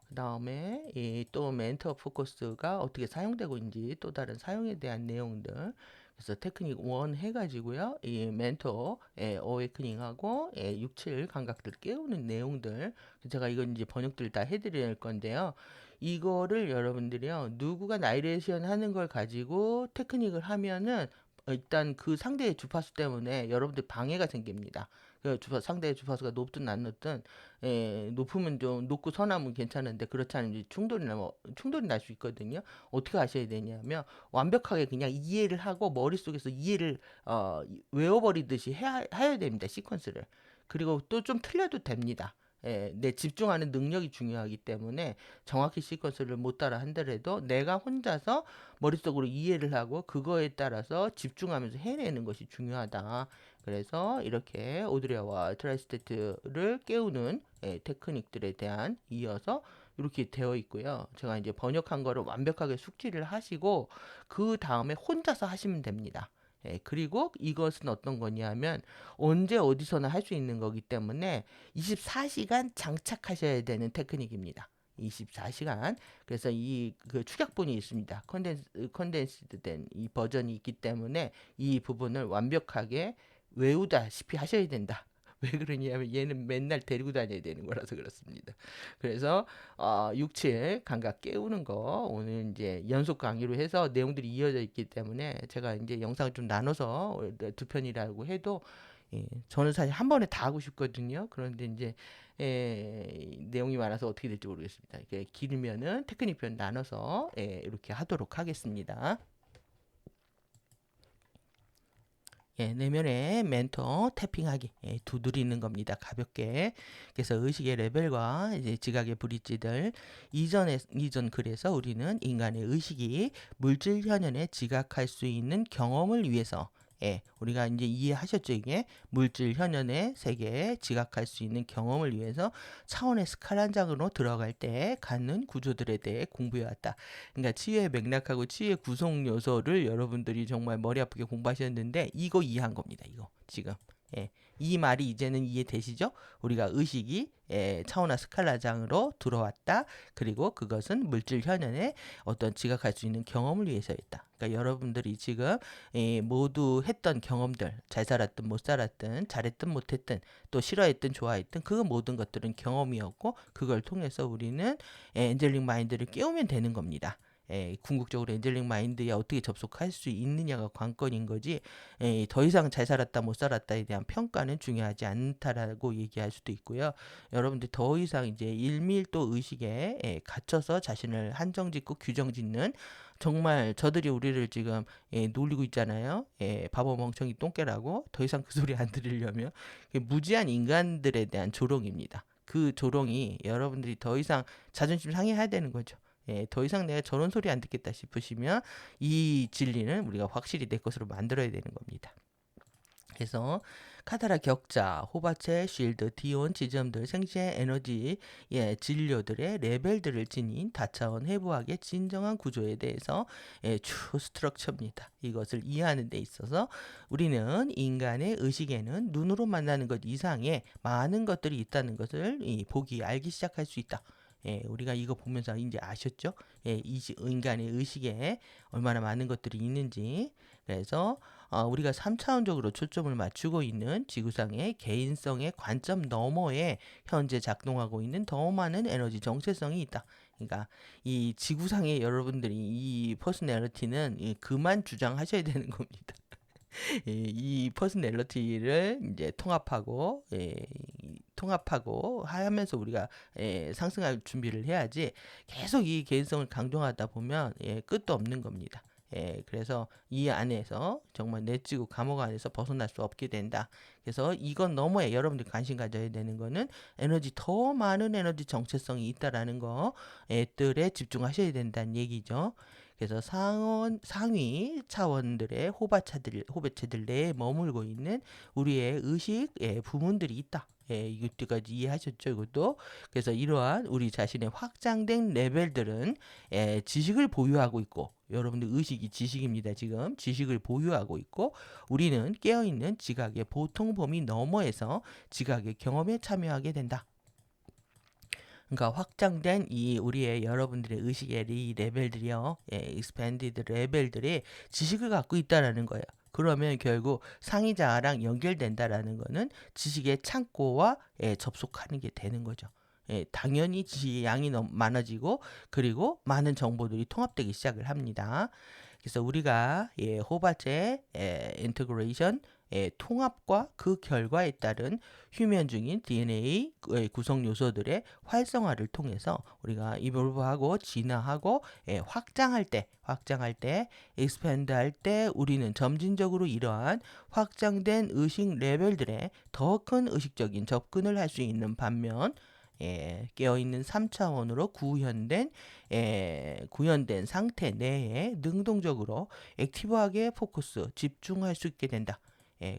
그 다음에 또 멘토 포커스가 어떻게 사용되고 있는지 또 다른 사용에 대한 내용들. 그래서 테크닉 1 해가지고요. 이 멘토 어웨이크닝하고 6, 7 감각들 깨우는 내용들. 제가 이건 이제 번역들 다 해드릴 건데요. 이거를 여러분들이요. 누구가 나이레이션 하는 걸 가지고 테크닉을 하면은 일단 그 상대의 주파수 때문에 여러분들 방해가 생깁니다. 상대의 주파수가 높든 낮든 높으면 좀 높고 선하면 괜찮은데 그렇지 않으면 충돌이 날 수 있거든요. 어떻게 하셔야 되냐면 완벽하게 그냥 이해를 하고 머릿속에서 이해를 외워버리듯이 해야 됩니다. 시퀀스를. 그리고 또 좀 틀려도 됩니다. 내 집중하는 능력이 중요하기 때문에 정확히 시퀀스를 못 따라 한더라도 내가 혼자서 머릿속으로 이해를 하고 그거에 따라서 집중하면서 해내는 것이 중요하다. 그래서 이렇게 오드레와 트라이스테트를 깨우는 테크닉들에 대한 이어서 이렇게 되어 있고요. 제가 이제 번역한 거를 완벽하게 숙지를 하시고 그 다음에 혼자서 하시면 됩니다. 그리고 이것은 어떤 거냐면 언제 어디서나 할 수 있는 거기 때문에 24시간 장착하셔야 되는 테크닉입니다. 24시간. 그래서 이 그 축약본이 있습니다. 컨덴스된 이 버전이 있기 때문에 이 부분을 완벽하게 외우다시피 하셔야 된다. 왜 그러냐면 얘는 맨날 데리고 다녀야 되는 거라서 그렇습니다. 그래서 6, 7 감각 깨우는 거 오늘 이제 연속 강의로 해서 내용들이 이어져 있기 때문에 제가 이제 영상을 좀 나눠서 두 편이라고 해도 저는 사실 한 번에 다 하고 싶거든요. 그런데 이제 내용이 많아서 어떻게 될지 모르겠습니다. 이게 길면은 테크닉 편 나눠서 이렇게 하도록 하겠습니다. 내면의 멘토 태핑하기, 두드리는 겁니다. 가볍게. 그래서 의식의 레벨과 이제 지각의 브릿지들 이전 글에서 우리는 인간의 의식이 물질 현현에 지각할 수 있는 경험을 위해서 우리가 이제 이해하셨죠? 이게 물질 현현의 세계에 지각할 수 있는 경험을 위해서 차원의 스칼란장으로 들어갈 때 갖는 구조들에 대해 공부해왔다. 그러니까 치유의 맥락하고 치유의 구성 요소를 여러분들이 정말 머리 아프게 공부하셨는데 이거 이해한 겁니다. 이거 지금. 이 말이 이제는 이해되시죠? 우리가 의식이 차원화 스칼라장으로 들어왔다. 그리고 그것은 물질 현현에 어떤 지각할 수 있는 경험을 위해서였다. 그러니까 여러분들이 지금 모두 했던 경험들, 잘 살았든 못 살았든 잘했든 못했든 또 싫어했든 좋아했든 그 모든 것들은 경험이었고 그걸 통해서 우리는 엔젤링 마인드를 깨우면 되는 겁니다. 궁극적으로 엔젤링 마인드에 어떻게 접속할 수 있느냐가 관건인 거지 더 이상 잘 살았다 못 살았다에 대한 평가는 중요하지 않다라고 얘기할 수도 있고요. 여러분들 더 이상 이제 일밀도 의식에 갇혀서 자신을 한정짓고 규정짓는 정말 저들이 우리를 지금 놀리고 있잖아요. 바보 멍청이 똥개라고 더 이상 그 소리 안 들으려면 무지한 인간들에 대한 조롱입니다. 그 조롱이 여러분들이 더 이상 자존심 상해야 되는 거죠. 더 이상 내가 저런 소리 안 듣겠다 싶으시면 이 진리는 우리가 확실히 내 것으로 만들어야 되는 겁니다. 그래서 카타라 격자, 호바체, 쉴드, 디온 지점들 생체 에너지 진료들의 레벨들을 지닌 다차원 해부학의 진정한 구조에 대해서 추 스트럭처입니다. 이것을 이해하는 데 있어서 우리는 인간의 의식에는 눈으로 만나는 것 이상의 많은 것들이 있다는 것을 보기 알기 시작할 수 있다. 우리가 이거 보면서 이제 아셨죠? 인간의 의식에 얼마나 많은 것들이 있는지. 그래서 우리가 3차원적으로 초점을 맞추고 있는 지구상의 개인성의 관점 너머에 현재 작동하고 있는 더 많은 에너지 정체성이 있다. 그러니까 이 지구상의 여러분들이 이 퍼스널리티는 그만 주장하셔야 되는 겁니다. 이 퍼스널리티를 이제 통합하고 하면서 우리가 상승할 준비를 해야지 계속 이 개인성을 강조하다 보면 끝도 없는 겁니다. 그래서 이 안에서 정말 내찌고 감옥 안에서 벗어날 수 없게 된다. 그래서 이건 너머에 여러분들이 관심 가져야 되는 거는 더 많은 에너지 정체성이 있다라는 것들에 집중하셔야 된다는 얘기죠. 그래서 상위 차원들의 호배체들 내에 머물고 있는 우리의 의식 부문들이 있다. 이것까지 이해하셨죠? 이것도. 그래서 이러한 우리 자신의 확장된 레벨들은 지식을 보유하고 있고 여러분들 의식이 지식입니다. 지금 지식을 보유하고 있고 우리는 깨어있는 지각의 보통 범위 너머에서 지각의 경험에 참여하게 된다. 그러니까 확장된 이 우리의 여러분들의 의식의 이 레벨들이요, expanded 레벨들이 지식을 갖고 있다라는 거예요. 그러면 결국 상위자랑 연결된다라는 거는 지식의 창고와 접속하는 게 되는 거죠. 당연히 지식의 양이 너무 많아지고 그리고 많은 정보들이 통합되기 시작을 합니다. 그래서 우리가 호바체 인테그레이션 통합과 그 결과에 따른 휴면 중인 DNA 구성 요소들의 활성화를 통해서 우리가 이볼브하고 진화하고 확장할 때 expand 할 때 우리는 점진적으로 이러한 확장된 의식 레벨들에 더 큰 의식적인 접근을 할 수 있는 반면 깨어있는 3차원으로 구현된 상태 내에 능동적으로 액티브하게 포커스, 집중할 수 있게 된다.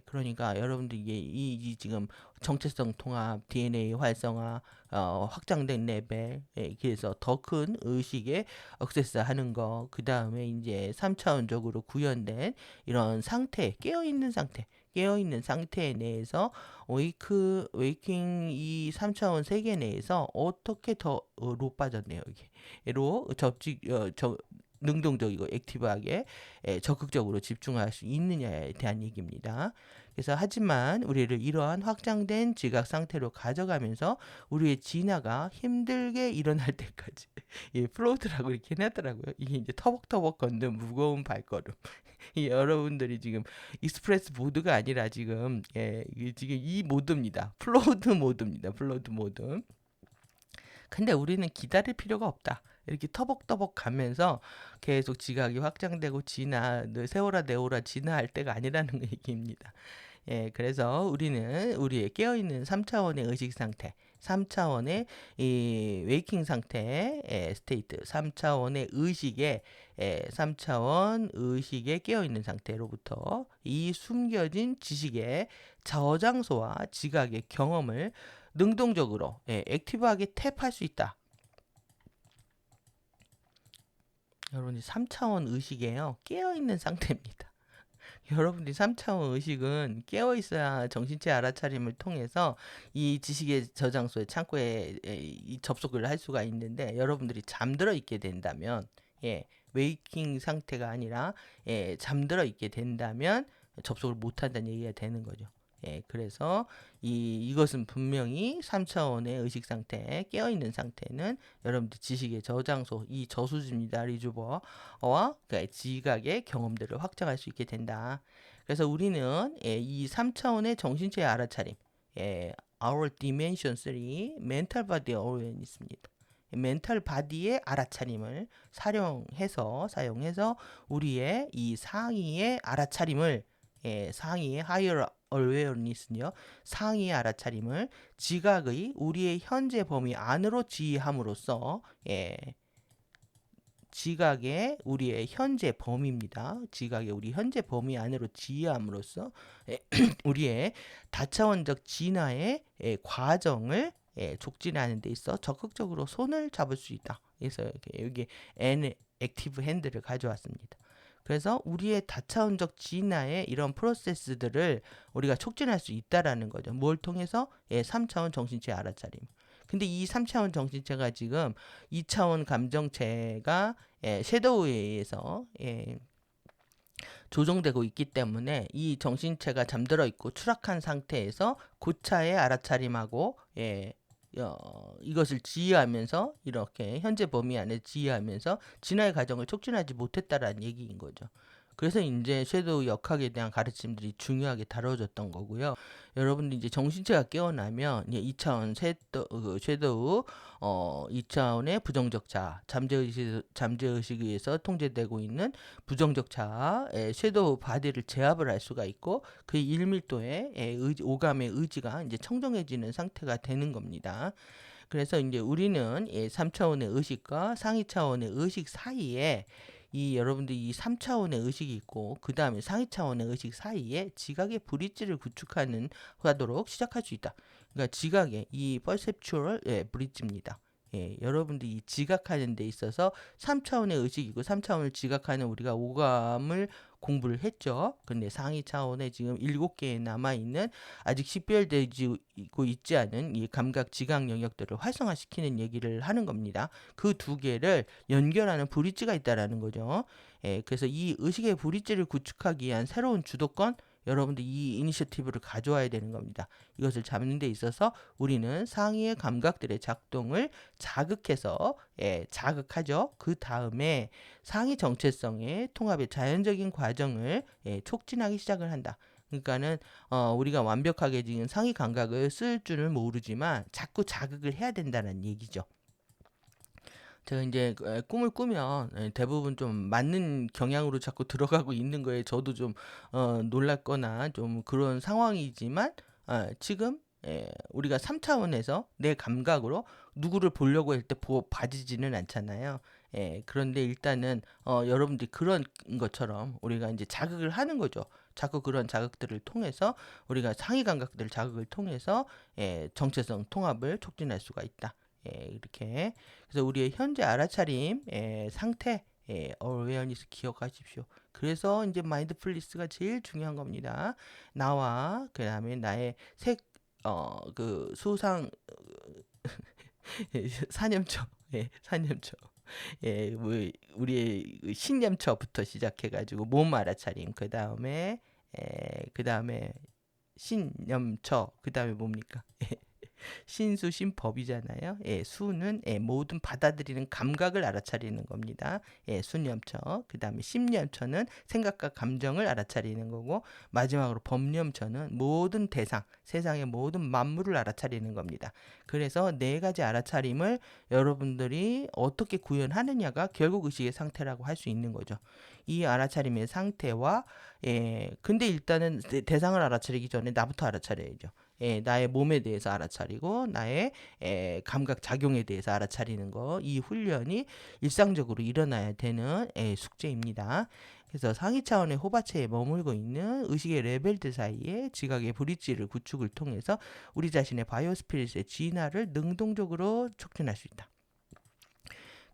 그러니까 여러분들 이게 이 지금 정체성 통합, DNA 활성화, 확장된 레벨, 그래서 더 큰 의식에 액세스하는 거, 그 다음에 이제 3차원적으로 구현된 이런 상태, 깨어있는 상태 내에서 웨이킹 이 3차원 세계 내에서 어떻게 로 빠졌네요, 이게. 로 능동적이고 액티브하게 적극적으로 집중할 수 있느냐에 대한 얘기입니다. 그래서 하지만 우리를 이러한 확장된 지각 상태로 가져가면서 우리의 진화가 힘들게 일어날 때까지 플로우드라고 이렇게 해놨더라고요. 이게 이제 터벅터벅 걷는 무거운 발걸음. 여러분들이 지금 익스프레스 모드가 아니라 지금 이게 지금 이 모드입니다. 플로우드 모드입니다. 플로우드 모드. 근데 우리는 기다릴 필요가 없다. 이렇게 터벅터벅 가면서 계속 지각이 확장되고 세월아 네오라 진화할 때가 아니라는 얘기입니다. 그래서 우리는 우리의 깨어있는 3차원의 의식 상태, 3차원의 이 웨이킹 상태, 스테이트, 3차원의 의식의 3차원 의식의 깨어있는 상태로부터 이 숨겨진 지식의 저장소와 지각의 경험을 능동적으로 액티브하게 탭할 수 있다. 여러분이 3차원 의식이에요. 깨어있는 상태입니다. 여러분들이 3차원 의식은 깨어있어야 정신체 알아차림을 통해서 이 지식의 저장소에 창고에 접속을 할 수가 있는데, 여러분들이 잠들어 있게 된다면, 웨이킹 상태가 아니라 잠들어 있게 된다면 접속을 못한다는 얘기가 되는 거죠. 그래서 이것은 분명히 3차원의 의식 상태, 깨어있는 상태는 여러분들 지식의 저장소, 이 저수지입니다. 리주버와 그러니까 지각의 경험들을 확장할 수 있게 된다. 그래서 우리는 이 3차원의 정신체의 알아차림, Our Dimension 3, Mental Body Awareness입니다. 멘탈 바디의 알아차림을 사용해서 우리의 이 상의의 알아차림을 상의의 higher awareness는요, 상의의 알아차림을 지각의 우리의 현재 범위 안으로 지휘함으로써 지각의 우리의 현재 범위입니다. 지각의 우리 현재 범위 안으로 지휘함으로써 우리의 다차원적 진화의 과정을 촉진하는 데 있어 적극적으로 손을 잡을 수 있다. 그래서 여기 N 액티브 핸드를 가져왔습니다. 그래서 우리의 다차원적 진화의 이런 프로세스들을 우리가 촉진할 수 있다라는 거죠. 뭘 통해서? 3차원 정신체 알아차림. 근데 이 3차원 정신체가 지금 2차원 감정체가 섀도우에 의해서 조종되고 있기 때문에 이 정신체가 잠들어 있고 추락한 상태에서 고차의 알아차림하고 이것을 지휘하면서 이렇게 현재 범위 안에 지휘하면서 진화의 과정을 촉진하지 못했다라는 얘기인 거죠. 그래서 이제 섀도우 역학에 대한 가르침들이 중요하게 다뤄졌던 거고요. 여러분들 이제 정신체가 깨어나면 이제 2차원 섀도우 2차원의 부정적 자아, 잠재의식에 의해서 통제되고 있는 부정적 자아의 섀도우 바디를 제압을 할 수가 있고, 그 1밀도의 오감의 의지가 이제 청정해지는 상태가 되는 겁니다. 그래서 이제 우리는 3차원의 의식과 상위 차원의 의식 사이에 여러분들이 이 3차원의 의식이 있고 그 다음에 상위 차원의 의식 사이에 지각의 브릿지를 구축하도록 시작할 수 있다. 그러니까 지각의 이 perceptual 브릿지입니다. 여러분들이 이 지각하는 데 있어서 3차원의 의식이고 3차원을 지각하는 우리가 오감을 공부를 했죠. 근데 상위 차원에 지금 7개에 남아있는 아직 식별되고 있지 않은 이 감각 지각 영역들을 활성화시키는 얘기를 하는 겁니다. 그 두 개를 연결하는 브릿지가 있다라는 거죠. 그래서 이 의식의 브릿지를 구축하기 위한 새로운 주도권, 여러분들 이 이니셔티브를 가져와야 되는 겁니다. 이것을 잡는 데 있어서 우리는 상위의 감각들의 작동을 자극해서 자극하죠. 그 다음에 상위 정체성의 통합의 자연적인 과정을 촉진하기 시작을 한다. 그러니까는 우리가 완벽하게 지금 상위 감각을 쓸 줄을 모르지만 자꾸 자극을 해야 된다는 얘기죠. 제가 이제 꿈을 꾸면 대부분 좀 맞는 경향으로 자꾸 들어가고 있는 거에 저도 좀 놀랐거나 좀 그런 상황이지만 지금 우리가 3차원에서 내 감각으로 누구를 보려고 할 때 봐지지는 않잖아요. 그런데 일단은 여러분들이 그런 것처럼 우리가 이제 자극을 하는 거죠. 자꾸 그런 자극들을 통해서 우리가 상위 감각들 자극을 통해서 정체성 통합을 촉진할 수가 있다. 이렇게 그래서 우리의 현재 알아차림 상태 어웨어니스 기억하십시오. 그래서 이제 마인드풀리스가 제일 중요한 겁니다. 나와 그다음에 나의 그 수상 사념처 사념처 뭐 우리의 그 신념처부터 시작해가지고 몸 알아차림 그 다음에 신념처 그 다음에 뭡니까 신수 신법이잖아요. 수는 모든 받아들이는 감각을 알아차리는 겁니다. 수념처. 그다음에 심념처는 생각과 감정을 알아차리는 거고 마지막으로 법념처는 모든 대상, 세상의 모든 만물을 알아차리는 겁니다. 그래서 네 가지 알아차림을 여러분들이 어떻게 구현하느냐가 결국 의식의 상태라고 할 수 있는 거죠. 이 알아차림의 상태와 근데 일단은 대상을 알아차리기 전에 나부터 알아차려야죠. 나의 몸에 대해서 알아차리고 나의 감각 작용에 대해서 알아차리는 거 이 훈련이 일상적으로 일어나야 되는 숙제입니다. 그래서 상위 차원의 호바체에 머물고 있는 의식의 레벨들 사이에 지각의 브릿지를 구축을 통해서 우리 자신의 바이오스피릿의 진화를 능동적으로 촉진할 수 있다.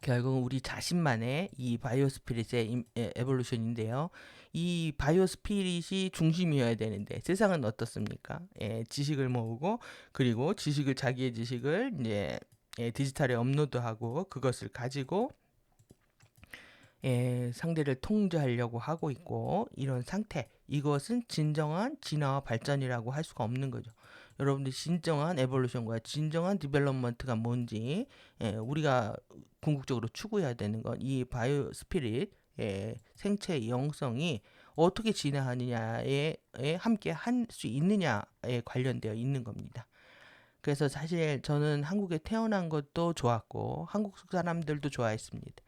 결국 우리 자신만의 이 바이오 스피릿의 에볼루션인데요. 이 바이오 스피릿이 중심이어야 되는데 세상은 어떻습니까? 지식을 모으고 그리고 자기의 지식을 이제 디지털에 업로드하고 그것을 가지고 상대를 통제하려고 하고 있고 이런 상태 이것은 진정한 진화와 발전이라고 할 수가 없는 거죠. 여러분들 진정한 에볼루션과 진정한 디벨롭먼트가 뭔지 우리가 궁극적으로 추구해야 되는 건 이 바이오 스피릿 생체의 영성이 어떻게 진화하느냐에 함께 할 수 있느냐에 관련되어 있는 겁니다. 그래서 사실 저는 한국에 태어난 것도 좋았고 한국 사람들도 좋아했습니다.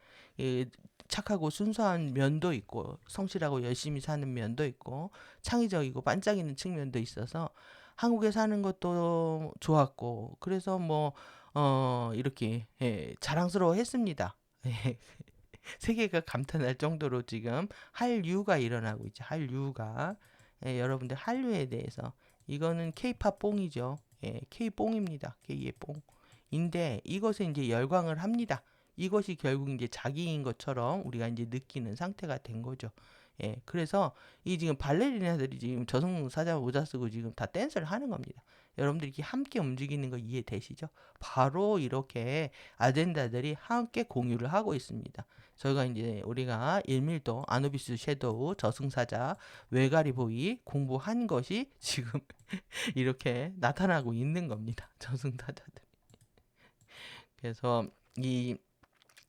착하고 순수한 면도 있고 성실하고 열심히 사는 면도 있고 창의적이고 반짝이는 측면도 있어서 한국에 사는 것도 좋았고 그래서 뭐 이렇게 자랑스러워 했습니다. 세계가 감탄할 정도로 지금 한류가 일어나고 있죠. 한류가 여러분들 한류에 대해서 이거는 K-팝 뽕이죠. K-뽕입니다. K의 뽕. 인데 이것에 이제 열광을 합니다. 이것이 결국 이제 자기인 것처럼 우리가 이제 느끼는 상태가 된 거죠. 그래서 이 지금 발레리나들이 지금 저승사자 모자 쓰고 지금 다 댄스를 하는 겁니다. 여러분들이 이렇게 함께 움직이는 거 이해되시죠? 바로 이렇게 아젠다들이 함께 공유를 하고 있습니다. 저희가 이제 우리가 일밀도 아누비스 섀도우 저승사자 외가리보이 공부한 것이 지금 이렇게 나타나고 있는 겁니다. 저승사자들. 그래서 이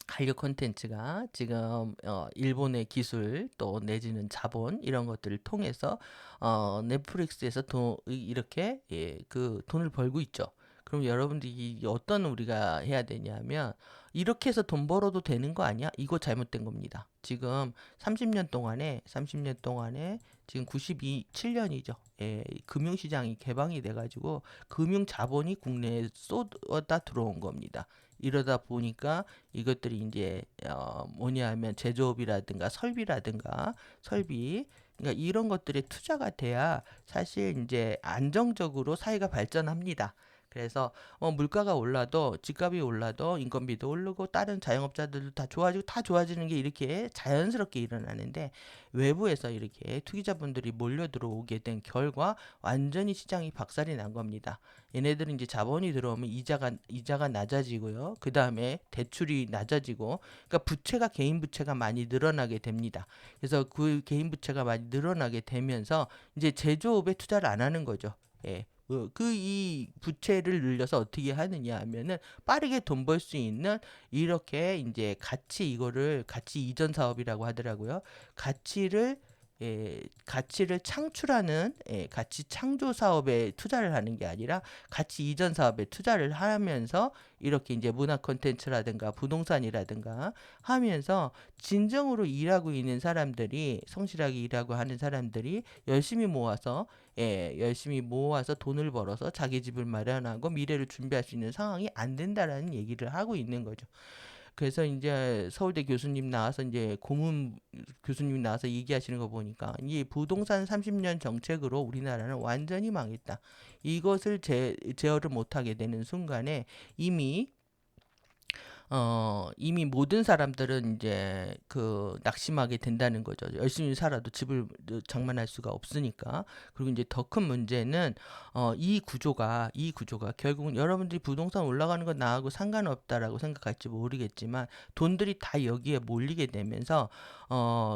한류 콘텐츠가 지금 일본의 기술 또 내지는 자본 이런 것들을 통해서 넷플릭스에서 이렇게 그 돈을 벌고 있죠. 그럼 여러분들이 어떤 우리가 해야 되냐면 이렇게 해서 돈 벌어도 되는 거 아니야? 이거 잘못된 겁니다. 지금 30년 동안에 지금 7년이죠. 금융시장이 개방이 돼가지고 금융 자본이 국내에 쏟아 들어온 겁니다. 이러다 보니까 이것들이 이제 뭐냐 하면 제조업이라든가 설비 그러니까 이런 것들에 투자가 돼야 사실 이제 안정적으로 사회가 발전합니다. 그래서 물가가 올라도 집값이 올라도 인건비도 오르고 다른 자영업자들도 다 좋아지고 다 좋아지는 게 이렇게 자연스럽게 일어나는데 외부에서 이렇게 투기자분들이 몰려 들어오게 된 결과 완전히 시장이 박살이 난 겁니다. 얘네들은 이제 자본이 들어오면 이자가 낮아지고요. 그 다음에 대출이 낮아지고, 그러니까 부채가 개인 부채가 많이 늘어나게 됩니다. 그래서 그 개인 부채가 많이 늘어나게 되면서 이제 제조업에 투자를 안 하는 거죠. 예. 이 부채를 늘려서 어떻게 하느냐 하면은 빠르게 돈 벌 수 있는 이렇게 이제 가치 이전 사업이라고 하더라고요. 가치를 가치를 창출하는 가치 창조 사업에 투자를 하는 게 아니라 가치 이전 사업에 투자를 하면서 이렇게 이제 문화 콘텐츠라든가 부동산이라든가 하면서 진정으로 일하고 있는 사람들이 성실하게 일하고 하는 사람들이 열심히 모아서 돈을 벌어서 자기 집을 마련하고 미래를 준비할 수 있는 상황이 안 된다라는 얘기를 하고 있는 거죠. 그래서 이제 서울대 교수님 나와서 이제 고문 교수님 나와서 얘기하시는 거 보니까 이 부동산 30년 정책으로 우리나라는 완전히 망했다. 이것을 제어를 못하게 되는 순간에 이미 이미 모든 사람들은 이제 낙심하게 된다는 거죠. 열심히 살아도 집을 장만할 수가 없으니까. 그리고 이제 더 큰 문제는 이 구조가 결국은 여러분들이 부동산 올라가는 건 나하고 상관없다라고 생각할지 모르겠지만 돈들이 다 여기에 몰리게 되면서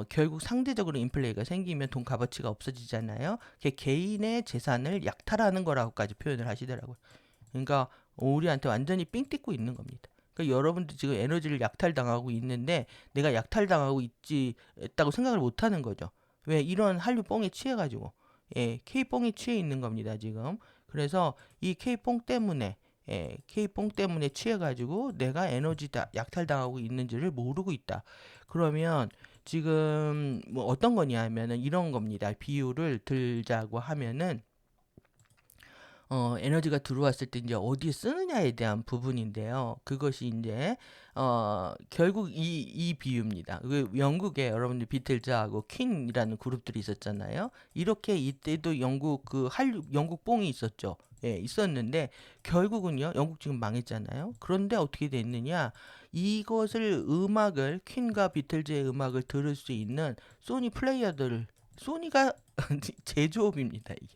결국 상대적으로 인플레이가 생기면 돈 값어치가 없어지잖아요. 그게 개인의 재산을 약탈하는 거라고까지 표현을 하시더라고요. 그러니까 우리한테 완전히 삥 뜯고 있는 겁니다. 그러니까 여러분들 지금 에너지를 약탈당하고 있는데 내가 약탈당하고 있다고 생각을 못 하는 거죠. 왜? 이런 한류 뽕에 취해가지고. K뽕에 취해 있는 겁니다, 지금. 그래서 이 K뽕 때문에 취해가지고 내가 약탈당하고 있는지를 모르고 있다. 그러면 지금 뭐 어떤 거냐 하면은 이런 겁니다. 비유를 들자고 하면은 에너지가 들어왔을 때 이제 어디에 쓰느냐에 대한 부분인데요. 그것이 이제 결국 이 비유입니다. 영국에 여러분들 비틀즈하고 퀸이라는 그룹들이 있었잖아요. 이렇게 이때도 영국 뽕이 있었죠. 예, 있었는데 결국은요. 영국 지금 망했잖아요. 그런데 어떻게 됐느냐? 이것을 퀸과 비틀즈의 음악을 들을 수 있는 소니 플레이어들 소니가 제조업입니다, 이게.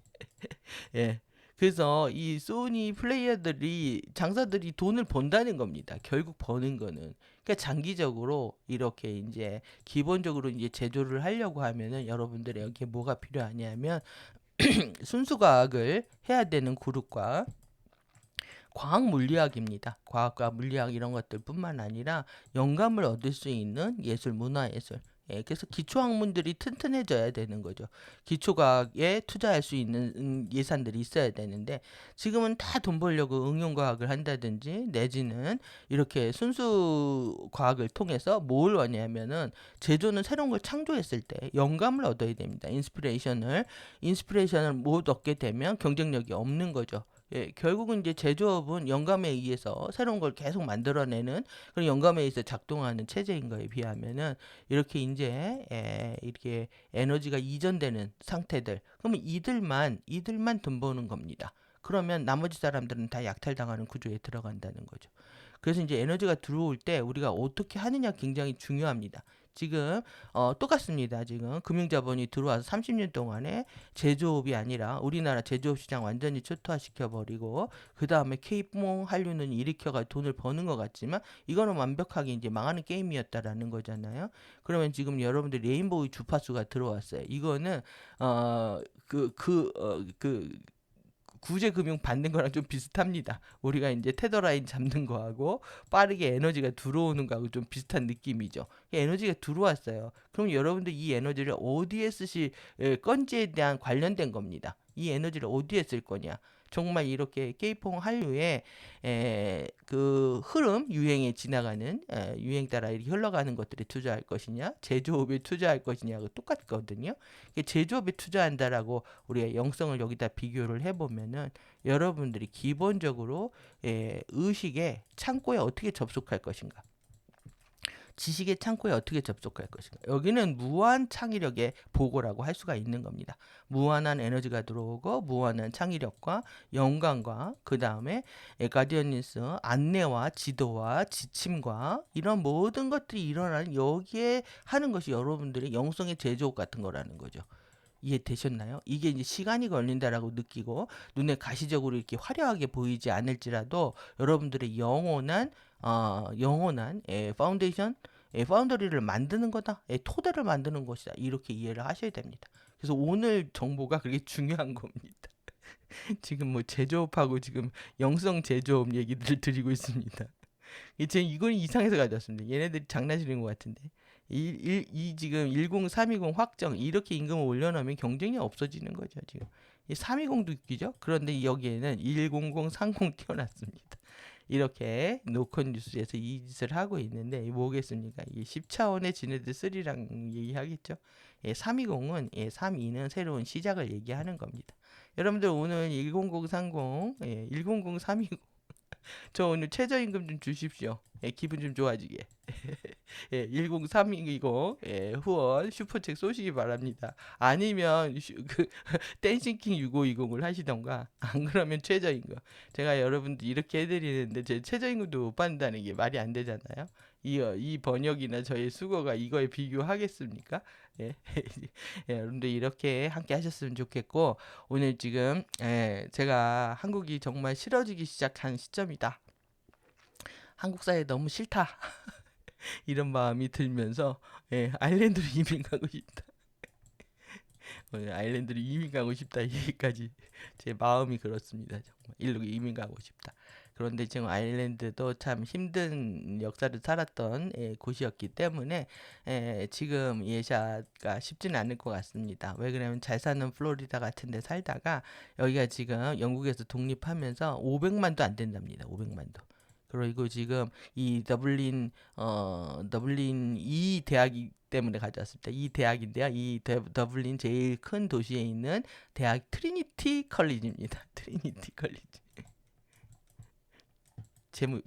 예. 그래서 이 소니 플레이어들이 장사들이 돈을 번다는 겁니다. 결국 버는 거는. 그러니까 장기적으로 이렇게 이제 기본적으로 이제 제조를 하려고 하면은 여러분들의 여기에 뭐가 필요하냐면 순수 과학을 해야 되는 그룹과 과학 물리학입니다. 과학과 물리학 이런 것들뿐만 아니라 영감을 얻을 수 있는 예술, 문화예술. 그래서 기초학문들이 튼튼해져야 되는 거죠. 기초과학에 투자할 수 있는 예산들이 있어야 되는데 지금은 다 돈 벌려고 응용과학을 한다든지 내지는 이렇게 순수 과학을 통해서 뭘 하냐면은 제조는 새로운 걸 창조했을 때 영감을 얻어야 됩니다. 인스피레이션을 못 얻게 되면 경쟁력이 없는 거죠. 결국은 이제 제조업은 영감에 의해서 새로운 걸 계속 만들어내는 그런 영감에 의해서 작동하는 체제인 거에 비하면은 이렇게 이제 이렇게 에너지가 이전되는 상태들 그러면 이들만 돈 버는 겁니다. 그러면 나머지 사람들은 다 약탈당하는 구조에 들어간다는 거죠. 그래서 이제 에너지가 들어올 때 우리가 어떻게 하느냐 굉장히 중요합니다. 지금 똑같습니다. 지금 금융자본이 들어와서 30년 동안에 제조업이 아니라 우리나라 제조업 시장 완전히 초토화시켜 버리고 그 다음에 K뽕 한류는 일으켜가 돈을 버는 것 같지만 이거는 완벽하게 이제 망하는 게임이었다라는 거잖아요. 그러면 지금 여러분들 레인보우 주파수가 들어왔어요. 이거는 구제금융 받는 거랑 좀 비슷합니다. 우리가 이제 테더라인 잡는 거하고 빠르게 에너지가 들어오는 거하고 좀 비슷한 느낌이죠. 에너지가 들어왔어요. 그럼 여러분들 이 에너지를 어디에 쓰실 건지에 대한 관련된 겁니다. 이 에너지를 어디에 쓸 거냐. 정말 이렇게 K뽕 한류의 흐름, 유행에 지나가는 유행 따라 이렇게 흘러가는 것들에 투자할 것이냐, 제조업에 투자할 것이냐가 똑같거든요. 제조업에 투자한다라고 우리가 영성을 여기다 비교를 해보면은 여러분들이 기본적으로 의식의 창고에 어떻게 접속할 것인가. 지식의 창고에 어떻게 접속할 것인가. 여기는 무한 창의력의 보고라고 할 수가 있는 겁니다. 무한한 에너지가 들어오고 무한한 창의력과 영감과 그 다음에 가디언니스 안내와 지도와 지침과 이런 모든 것들이 일어나는 여기에 하는 것이 여러분들의 영성의 제조업 같은 거라는 거죠. 이해되셨나요? 이게 이제 시간이 걸린다라고 느끼고 눈에 가시적으로 이렇게 화려하게 보이지 않을지라도 여러분들의 영원한 파운데이션, 파운더리를 만드는 거다, 토대를 만드는 것이다. 이렇게 이해를 하셔야 됩니다. 그래서 오늘 정보가 그렇게 중요한 겁니다. 지금 뭐 제조업하고 지금 영성 제조업 얘기들을 드리고 있습니다. 이건 이상해서 가져왔습니다. 얘네들이 장난치는 것 같은데. 이 지금 10320 확정 이렇게 임금을 올려놓으면 경쟁이 없어지는 거죠. 지금 이 320도 웃기죠. 그런데 여기에는 10030 띄워놨습니다. 이렇게 노컷 뉴스에서 이 짓을 하고 있는데 이 뭐겠습니까? 이 10차원의 지네드 3랑 얘기하겠죠. 예, 320은 32는 새로운 시작을 얘기하는 겁니다. 여러분들 오늘 10030 10032 저 오늘 최저임금 좀 주십시오. 예, 기분 좀 좋아지게. 예, 10320 후원 슈퍼챗 쏘시기 바랍니다. 아니면 댄싱킹 6520을 하시던가 안 그러면 최저임금. 제가 여러분들 이렇게 해드리는데 제 최저임금도 못 받는다는 게 말이 안 되잖아요. 이 번역이나 저의 수고가 이거에 비교하겠습니까? 예, 여러분들 이렇게 함께 하셨으면 좋겠고 오늘 지금 제가 한국이 정말 싫어지기 시작한 시점이다. 한국 사회 너무 싫다. 이런 마음이 들면서 아일랜드로 이민 가고 싶다. 아일랜드로 이민 가고 싶다 얘기까지 제 마음이 그렇습니다. 정말 일로 이민 가고 싶다. 그런데 지금 아일랜드도 참 힘든 역사를 살았던 곳이었기 때문에 지금 예샤가 쉽지는 않을 것 같습니다. 왜 그러냐면 잘 사는 플로리다 같은 데 살다가 여기가 지금 영국에서 독립하면서 500만도 안 된답니다. 500만도. 그리고 지금 이 더블린 이 대학이 때문에 가져왔습니다. 이 대학인데요. 이 더블린 제일 큰 도시에 있는 대학 트리니티 컬리지입니다. 트리니티 컬리지.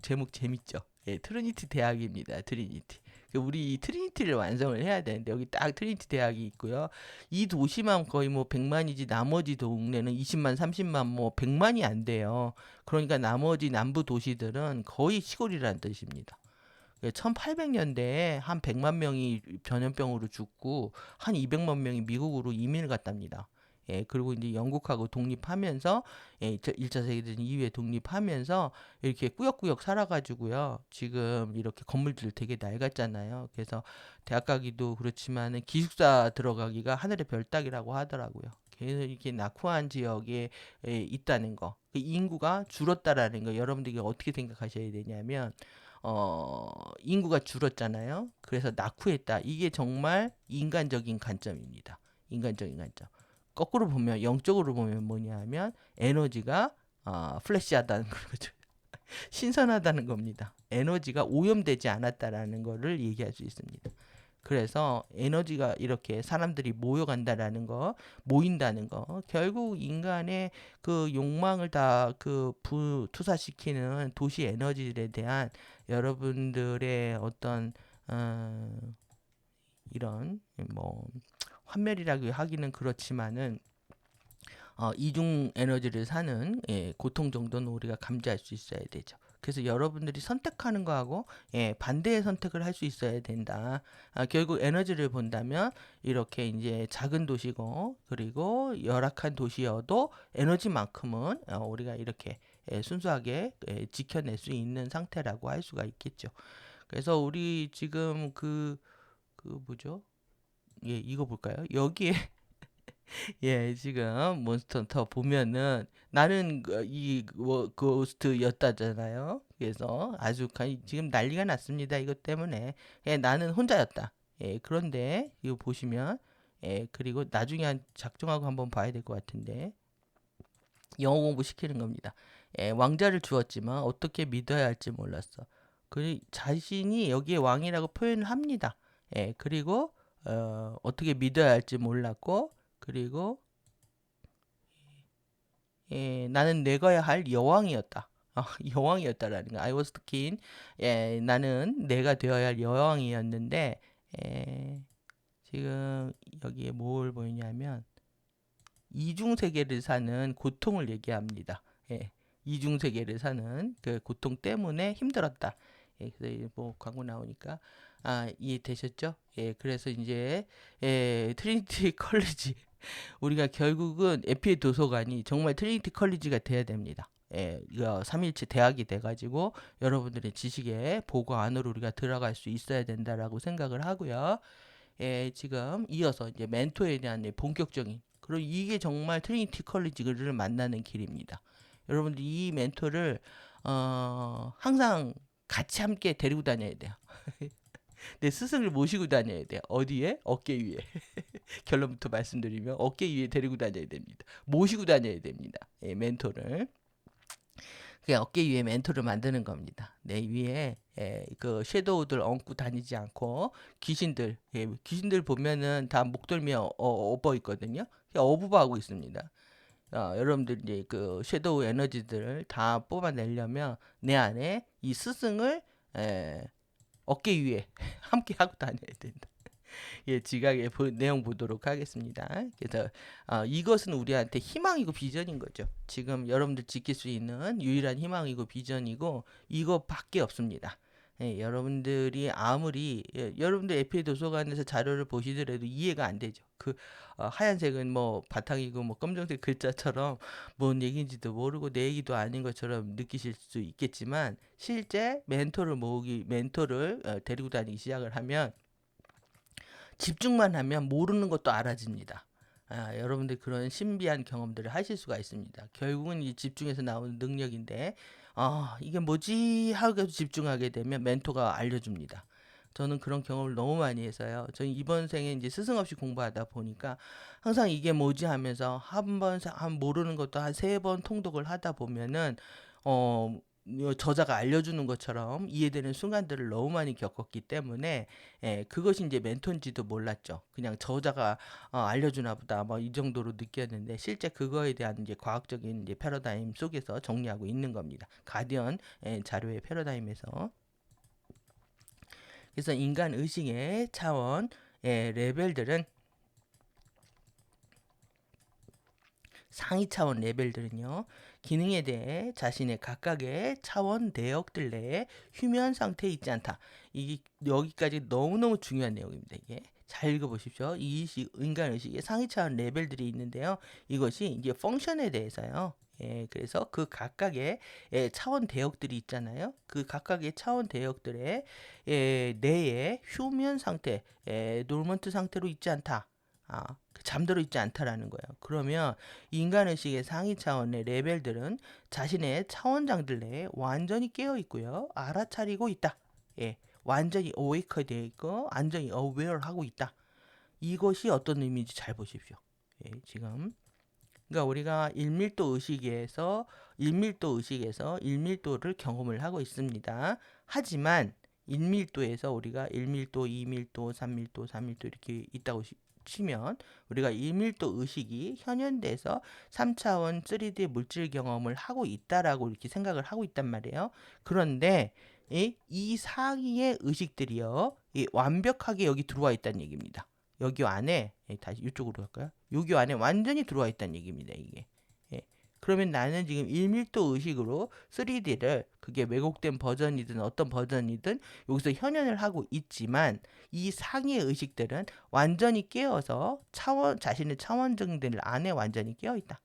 제목 재밌죠? 예, 트리니티 대학입니다. 트리니티. 우리 이 트리니티를 완성을 해야 되는데 여기 딱 트리니티 대학이 있고요. 이 도시만 거의 뭐 100만이지 나머지 동네는 20만, 30만 뭐 100만이 안 돼요. 그러니까 나머지 남부 도시들은 거의 시골이라는 뜻입니다. 1800년대에 한 100만 명이 전염병으로 죽고 한 200만 명이 미국으로 이민을 갔답니다. 예, 그리고 이제 영국하고 독립하면서 1차 세계대전 이후에 독립하면서 이렇게 꾸역꾸역 살아가지고요. 지금 이렇게 건물들 되게 낡았잖아요. 그래서 대학 가기도 그렇지만은 기숙사 들어가기가 하늘의 별 따기라고 하더라고요. 그래서 이렇게 낙후한 지역에 있다는 거. 그 인구가 줄었다라는 거 여러분들이 어떻게 생각하셔야 되냐면 인구가 줄었잖아요. 그래서 낙후했다. 이게 정말 인간적인 관점입니다. 인간적인 관점. 거꾸로 보면 영적으로 보면 뭐냐 하면 에너지가 플래시하다는 거죠. 신선하다는 겁니다. 에너지가 오염되지 않았다라는 거를 얘기할 수 있습니다. 그래서 에너지가 이렇게 사람들이 모여간다라는 거, 모인다는 거, 결국 인간의 그 욕망을 다 그 투사시키는 도시 에너지에 대한 여러분들의 어떤 이런 뭐 환멸이라고 하기는 그렇지만은 이중 에너지를 사는 고통 정도는 우리가 감지할 수 있어야 되죠. 그래서 여러분들이 선택하는 거하고 반대의 선택을 할 수 있어야 된다. 결국 에너지를 본다면 이렇게 이제 작은 도시고 그리고 열악한 도시여도 에너지만큼은 우리가 이렇게 순수하게 지켜낼 수 있는 상태라고 할 수가 있겠죠. 그래서 우리 지금 그 뭐죠? 예, 이거 볼까요? 여기에 예, 지금 몬스터 보면은 나는 이 고스트였다잖아요. 그래서 아주 지금 난리가 났습니다. 이것 때문에 예, 나는 혼자였다. 예, 그런데 이거 보시면 그리고 나중에 작정하고 한번 봐야 될 것 같은데 영어 공부 시키는 겁니다. 왕자를 주었지만 어떻게 믿어야 할지 몰랐어. 그 자신이 여기에 왕이라고 표현을 합니다. 그리고 어떻게 믿어야 할지 몰랐고 그리고 나는 내가야 할 여왕이었다. 여왕이었다라는 거. I was the king. 나는 내가 되어야 할 여왕이었는데 지금 여기에 뭘 보이냐면 이중 세계를 사는 고통을 얘기합니다. 이중 세계를 사는 그 고통 때문에 힘들었다. 그래서 뭐 광고 나오니까 이해되셨죠? 그래서 이제 트리니티 컬리지 우리가 결국은 에피의 도서관이 정말 트리니티 컬리지가 돼야 됩니다. 이거 3일치 대학이 돼가지고 여러분들의 지식의 보고 안으로 우리가 들어갈 수 있어야 된다라고 생각을 하고요. 지금 이어서 이제 멘토에 대한 본격적인 그리고 이게 정말 트리니티 컬리지를 만나는 길입니다. 여러분들 이 멘토를 항상 같이 함께 데리고 다녀야 돼요. 내 스승을 모시고 다녀야 돼요. 어디에? 어깨 위에. 결론부터 말씀드리면 어깨 위에 데리고 다녀야 됩니다. 모시고 다녀야 됩니다. 예, 멘토를. 그 어깨 위에 멘토를 만드는 겁니다. 내 위에 그 섀도우들 얹고 다니지 않고 귀신들 보면은 다 목덜미에 업어 있거든요. 어부바하고 있습니다. 여러분들 이제 그 섀도우 에너지들을 다 뽑아내려면 내 안에 이 스승을 어깨 위에 함께 하고 다녀야 된다. 예, 지각의 내용 보도록 하겠습니다. 그래서 이것은 우리한테 희망이고 비전인 거죠. 지금 여러분들 지킬 수 있는 유일한 희망이고 비전이고 이거밖에 없습니다. 예, 여러분들이 아무리 여러분들 에피의 도서관에서 자료를 보시더라도 이해가 안 되죠. 그 하얀색은 뭐 바탕이고 뭐 검정색 글자처럼 뭔 얘기인지도 모르고 내 얘기도 아닌 것처럼 느끼실 수 있겠지만 실제 멘토를 데리고 다니기 시작을 하면 집중만 하면 모르는 것도 알아집니다. 여러분들 그런 신비한 경험들을 하실 수가 있습니다. 결국은 이 집중해서 나오는 능력인데, 이게 뭐지? 하고 집중하게 되면 멘토가 알려줍니다. 저는 그런 경험을 너무 많이 해서요. 저는 이번 생에 이제 스승 없이 공부하다 보니까 항상 이게 뭐지 하면서 한 모르는 것도 한 3번 통독을 하다 보면은, 어, 저자가 알려주는 것처럼 이해되는 순간들을 너무 많이 겪었기 때문에 그것이 이제 멘토인지도 몰랐죠. 그냥 저자가 알려주나 보다 뭐 이 정도로 느꼈는데 실제 그거에 대한 이제 과학적인 이제 패러다임 속에서 정리하고 있는 겁니다. 가디언 자료의 패러다임에서. 그래서 인간 의식의 차원 레벨들은 상위 차원 레벨들은요, 기능에 대해 자신의 각각의 차원 내역들 내에 휴면 상태에 있지 않다. 이게 여기까지 너무너무 중요한 내용입니다. 이게 잘 읽어보십시오. 인간 의식의 상위 차원 레벨들이 있는데요. 이것이 이제 펑션에 대해서요. 그래서 그 각각의 차원 대역들이 있잖아요. 그 각각의 차원 대역들의 내에 휴면 상태, 노먼트 상태로 있지 않다. 잠들어 있지 않다라는 거예요. 그러면 인간의식의 상위 차원의 레벨들은 자신의 차원장들 내에 완전히 깨어 있고요. 알아차리고 있다. 예, 완전히 어웨이크 되어 있고 완전히 어웨어하고 있다. 이것이 어떤 의미인지 잘 보십시오. 예, 지금 그러니까 우리가 일밀도 의식에서 일밀도를 경험을 하고 있습니다. 하지만 일밀도에서 우리가 1밀도, 2밀도, 3밀도, 4밀도 이렇게 있다고 치면 우리가 1밀도 의식이 현현돼서 3차원 3D 물질 경험을 하고 있다라고 이렇게 생각을 하고 있단 말이에요. 그런데 이 상위의 의식들이요, 완벽하게 여기 들어와 있다는 얘기입니다. 여기 안에 다시 이쪽으로 갈까요? 여기 안에 완전히 들어와 있다는 얘기입니다. 이게. 그러면 나는 지금 1밀도 의식으로 3D를 그게 왜곡된 버전이든 어떤 버전이든 여기서 현현을 하고 있지만 이 상위의 의식들은 완전히 깨어서 자신의 차원정들 안에 완전히 깨어 있다.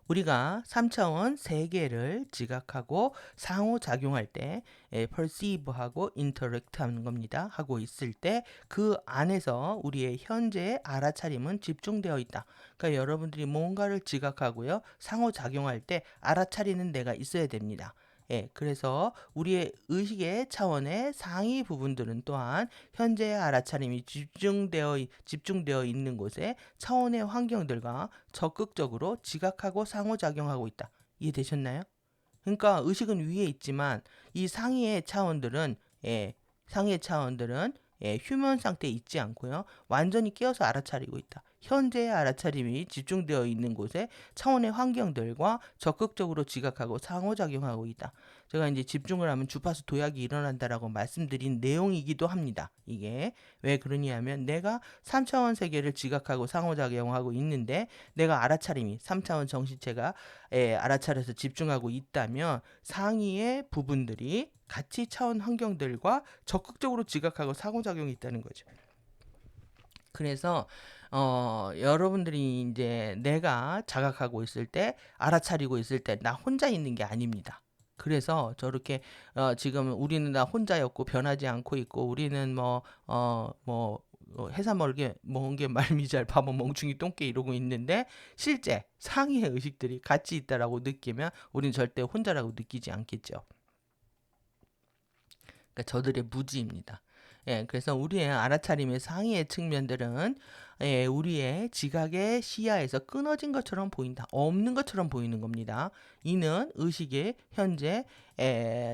우리가 3차원 세계를 지각하고 상호작용할 때 perceive하고 interact 하는 겁니다. 하고 있을 때 그 안에서 우리의 현재의 알아차림은 집중되어 있다. 그러니까 여러분들이 뭔가를 지각하고요. 상호작용할 때 알아차리는 데가 있어야 됩니다. 그래서 우리의 의식의 차원의 상위 부분들은 또한 현재의 알아차림이 집중되어 있는 곳에 차원의 환경들과 적극적으로 지각하고 상호작용하고 있다. 이해되셨나요? 그러니까 의식은 위에 있지만 이 상위의 차원들은 휴면 상태에 있지 않고요. 완전히 깨어서 알아차리고 있다. 현재의 알아차림이 집중되어 있는 곳에 차원의 환경들과 적극적으로 지각하고 상호작용하고 있다. 제가 이제 집중을 하면 주파수 도약이 일어난다라고 말씀드린 내용이기도 합니다. 이게 왜 그러냐면 내가 3차원 세계를 지각하고 상호작용하고 있는데 내가 알아차림이 3차원 정신체가 알아차려서 집중하고 있다면 상위의 부분들이 같이 차원 환경들과 적극적으로 지각하고 상호작용이 있다는 거죠. 그래서 여러분들이 이제 내가 자각하고 있을 때 알아차리고 있을 때 나 혼자 있는 게 아닙니다. 그래서 저렇게 지금 우리는 나 혼자였고 변하지 않고 있고 우리는 해사 먹은 게 말미잘 바보 멍충이 똥개 이러고 있는데 실제 상위의 의식들이 같이 있다라고 느끼면 우린 절대 혼자라고 느끼지 않겠죠. 그러니까 저들의 무지입니다. 예, 그래서 우리의 알아차림의 상위의 측면들은 우리의 지각의 시야에서 끊어진 것처럼 보인다. 없는 것처럼 보이는 겁니다. 이는 의식의 현재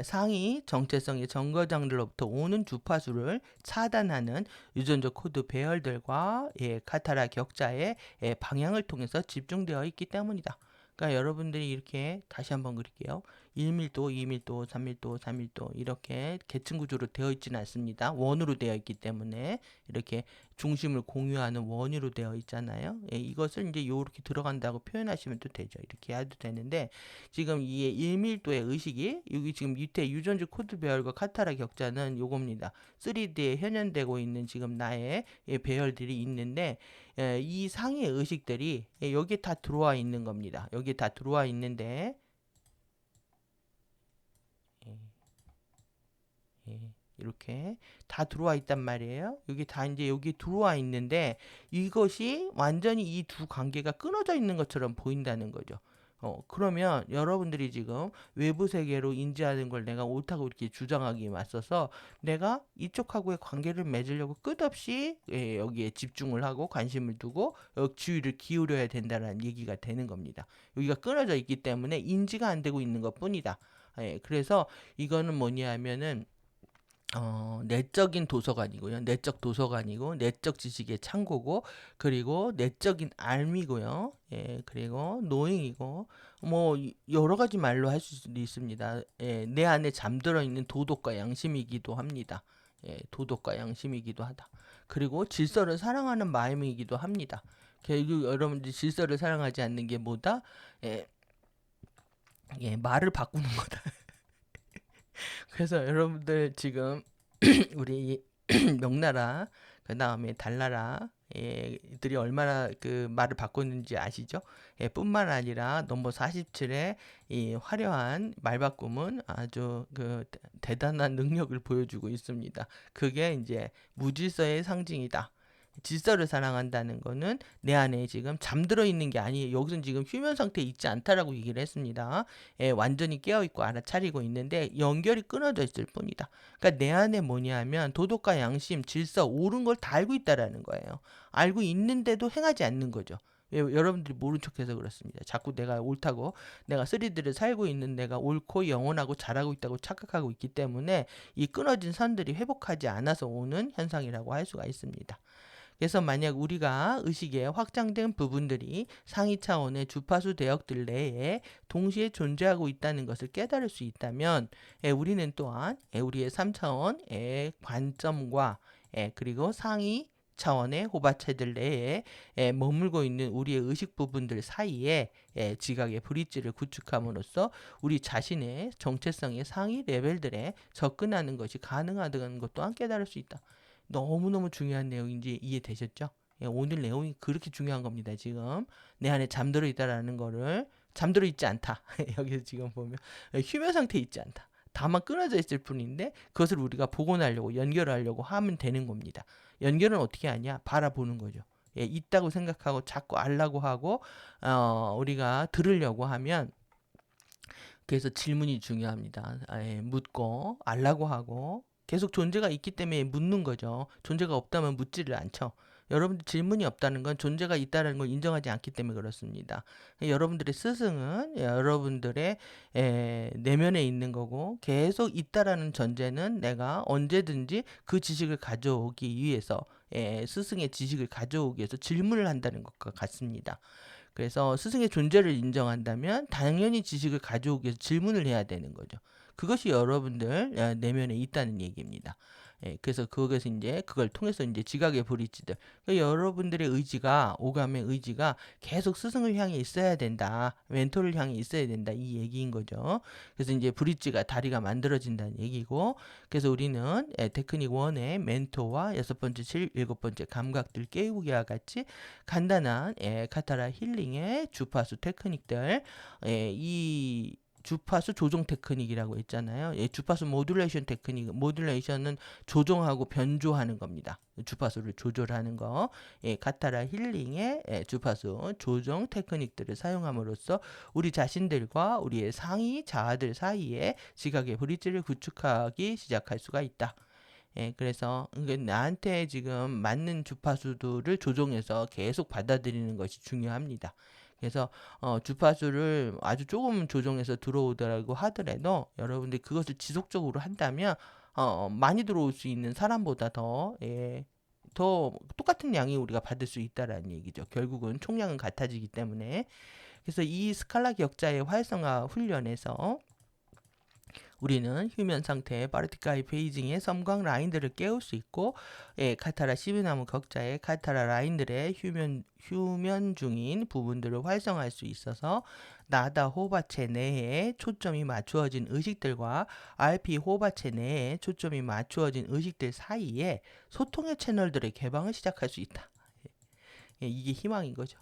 상위 정체성의 정거장들로부터 오는 주파수를 차단하는 유전적 코드 배열들과 카타라 격자의 방향을 통해서 집중되어 있기 때문이다. 그러니까 여러분들이 이렇게 다시 한번 그릴게요. 1밀도, 2밀도, 3밀도, 4밀도 이렇게 계층 구조로 되어 있지는 않습니다. 원으로 되어 있기 때문에 이렇게 중심을 공유하는 원으로 되어 있잖아요. 이것을 이제 이렇게 들어간다고 표현하시면 또 되죠. 이렇게 해도 되는데 지금 이 1밀도의 의식이 여기 지금 밑에 유전자 코드 배열과 카타라 격자는 요겁니다. 3D에 현현되고 있는 지금 나의 배열들이 있는데 이 상의 의식들이 여기에 다 들어와 있는 겁니다. 여기에 다 들어와 있는데 이렇게 다 들어와 있단 말이에요. 여기 다 이제 여기 들어와 있는데 이것이 완전히 이 두 관계가 끊어져 있는 것처럼 보인다는 거죠. 그러면 여러분들이 지금 외부 세계로 인지하는 걸 내가 옳다고 이렇게 주장하기에 맞서서 내가 이쪽하고의 관계를 맺으려고 끝없이 여기에 집중을 하고 관심을 두고 주의를 기울여야 된다는 얘기가 되는 겁니다. 여기가 끊어져 있기 때문에 인지가 안 되고 있는 것 뿐이다. 그래서 이거는 뭐냐 하면은 내적인 도서관이고요. 내적 도서관이고 내적 지식의 창고고 그리고 내적인 알미고요. 그리고 노잉이고 뭐 여러 가지 말로 할 수 있습니다. 내 안에 잠들어 있는 도덕과 양심이기도 합니다. 도덕과 양심이기도 하다. 그리고 질서를 사랑하는 마음이기도 합니다. 결국 여러분들이 질서를 사랑하지 않는 게 뭐다? 말을 바꾸는 거다. 그래서 여러분들 지금 우리 명나라 그 다음에 달나라 들이 얼마나 그 말을 바꿨는지 아시죠? 뿐만 아니라 넘버 47의 이 화려한 말 바꿈은 아주 그 대단한 능력을 보여주고 있습니다. 그게 이제 무질서의 상징이다. 질서를 사랑한다는 거는 내 안에 지금 잠들어 있는 게 아니에요. 여기서는 지금 휴면 상태에 있지 않다라고 얘기를 했습니다. 완전히 깨어있고 알아차리고 있는데 연결이 끊어져 있을 뿐이다. 그러니까 내 안에 뭐냐면 도덕과 양심, 질서, 옳은 걸 다 알고 있다라는 거예요. 알고 있는데도 행하지 않는 거죠. 여러분들이 모른 척해서 그렇습니다. 자꾸 내가 옳다고 내가 스리들을 살고 있는 내가 옳고 영원하고 잘하고 있다고 착각하고 있기 때문에 이 끊어진 선들이 회복하지 않아서 오는 현상이라고 할 수가 있습니다. 그래서 만약 우리가 의식의 확장된 부분들이 상위 차원의 주파수 대역들 내에 동시에 존재하고 있다는 것을 깨달을 수 있다면 우리는 또한 우리의 3차원의 관점과 그리고 상위 차원의 호바체들 내에 머물고 있는 우리의 의식 부분들 사이에 지각의 브릿지를 구축함으로써 우리 자신의 정체성의 상위 레벨들에 접근하는 것이 가능하다는 것 또한 깨달을 수 있다. 너무너무 중요한 내용인지 이해되셨죠? 오늘 내용이 그렇게 중요한 겁니다. 지금 내 안에 잠들어 있다라는 거를 잠들어 있지 않다. 여기서 지금 보면 휴면 상태에 있지 않다. 다만 끊어져 있을 뿐인데 그것을 우리가 복원하려고 연결하려고 하면 되는 겁니다. 연결은 어떻게 하냐? 바라보는 거죠. 있다고 생각하고 자꾸 알라고 하고 우리가 들으려고 하면 그래서 질문이 중요합니다. 묻고 알라고 하고 계속 존재가 있기 때문에 묻는 거죠. 존재가 없다면 묻지를 않죠. 여러분들 질문이 없다는 건 존재가 있다는 걸 인정하지 않기 때문에 그렇습니다. 여러분들의 스승은 여러분들의 내면에 있는 거고 계속 있다라는 전제는 내가 언제든지 그 지식을 가져오기 위해서 스승의 지식을 가져오기 위해서 질문을 한다는 것과 같습니다. 그래서 스승의 존재를 인정한다면 당연히 지식을 가져오기 위해서 질문을 해야 되는 거죠. 그것이 여러분들 내면에 있다는 얘기입니다. 그래서 그것이 이제 그걸 통해서 이제 지각의 브릿지들. 그러니까 여러분들의 의지가 오감의 의지가 계속 스승을 향해 있어야 된다. 멘토를 향해 있어야 된다. 이 얘기인 거죠. 그래서 이제 브릿지가 다리가 만들어진다는 얘기고, 그래서 우리는 테크닉 1의 멘토와 6번째, 7번째 감각들 깨우기와 같이 간단한 카타라 힐링의 주파수 테크닉들 이 주파수 조종 테크닉이라고 했잖아요. 예, 주파수 모듈레이션 테크닉, 모듈레이션은 조종하고 변조하는 겁니다. 주파수를 조절하는 거. 예, 카타라 힐링의 주파수 조종 테크닉들을 사용함으로써 우리 자신들과 우리의 상위 자아들 사이에 지각의 브릿지를 구축하기 시작할 수가 있다. 예, 그래서 나한테 지금 맞는 주파수들을 조종해서 계속 받아들이는 것이 중요합니다. 그래서 주파수를 아주 조금 조정해서 들어오더라고 하더라도 여러분들이 그것을 지속적으로 한다면 많이 들어올 수 있는 사람보다 더 똑같은 양이 우리가 받을 수 있다라는 얘기죠. 결국은 총량은 같아지기 때문에. 그래서 이 스칼라 격자의 활성화 훈련에서 우리는 휴면 상태의 바르티카이 베이징의 섬광 라인들을 깨울 수 있고, 카타라 시비나무 격자의 카타라 라인들의 휴면 중인 부분들을 활성화할 수 있어서 나다 호바체 내에 초점이 맞추어진 의식들과 RP 호바체 내에 초점이 맞추어진 의식들 사이에 소통의 채널들의 개방을 시작할 수 있다. 이게 희망인 거죠.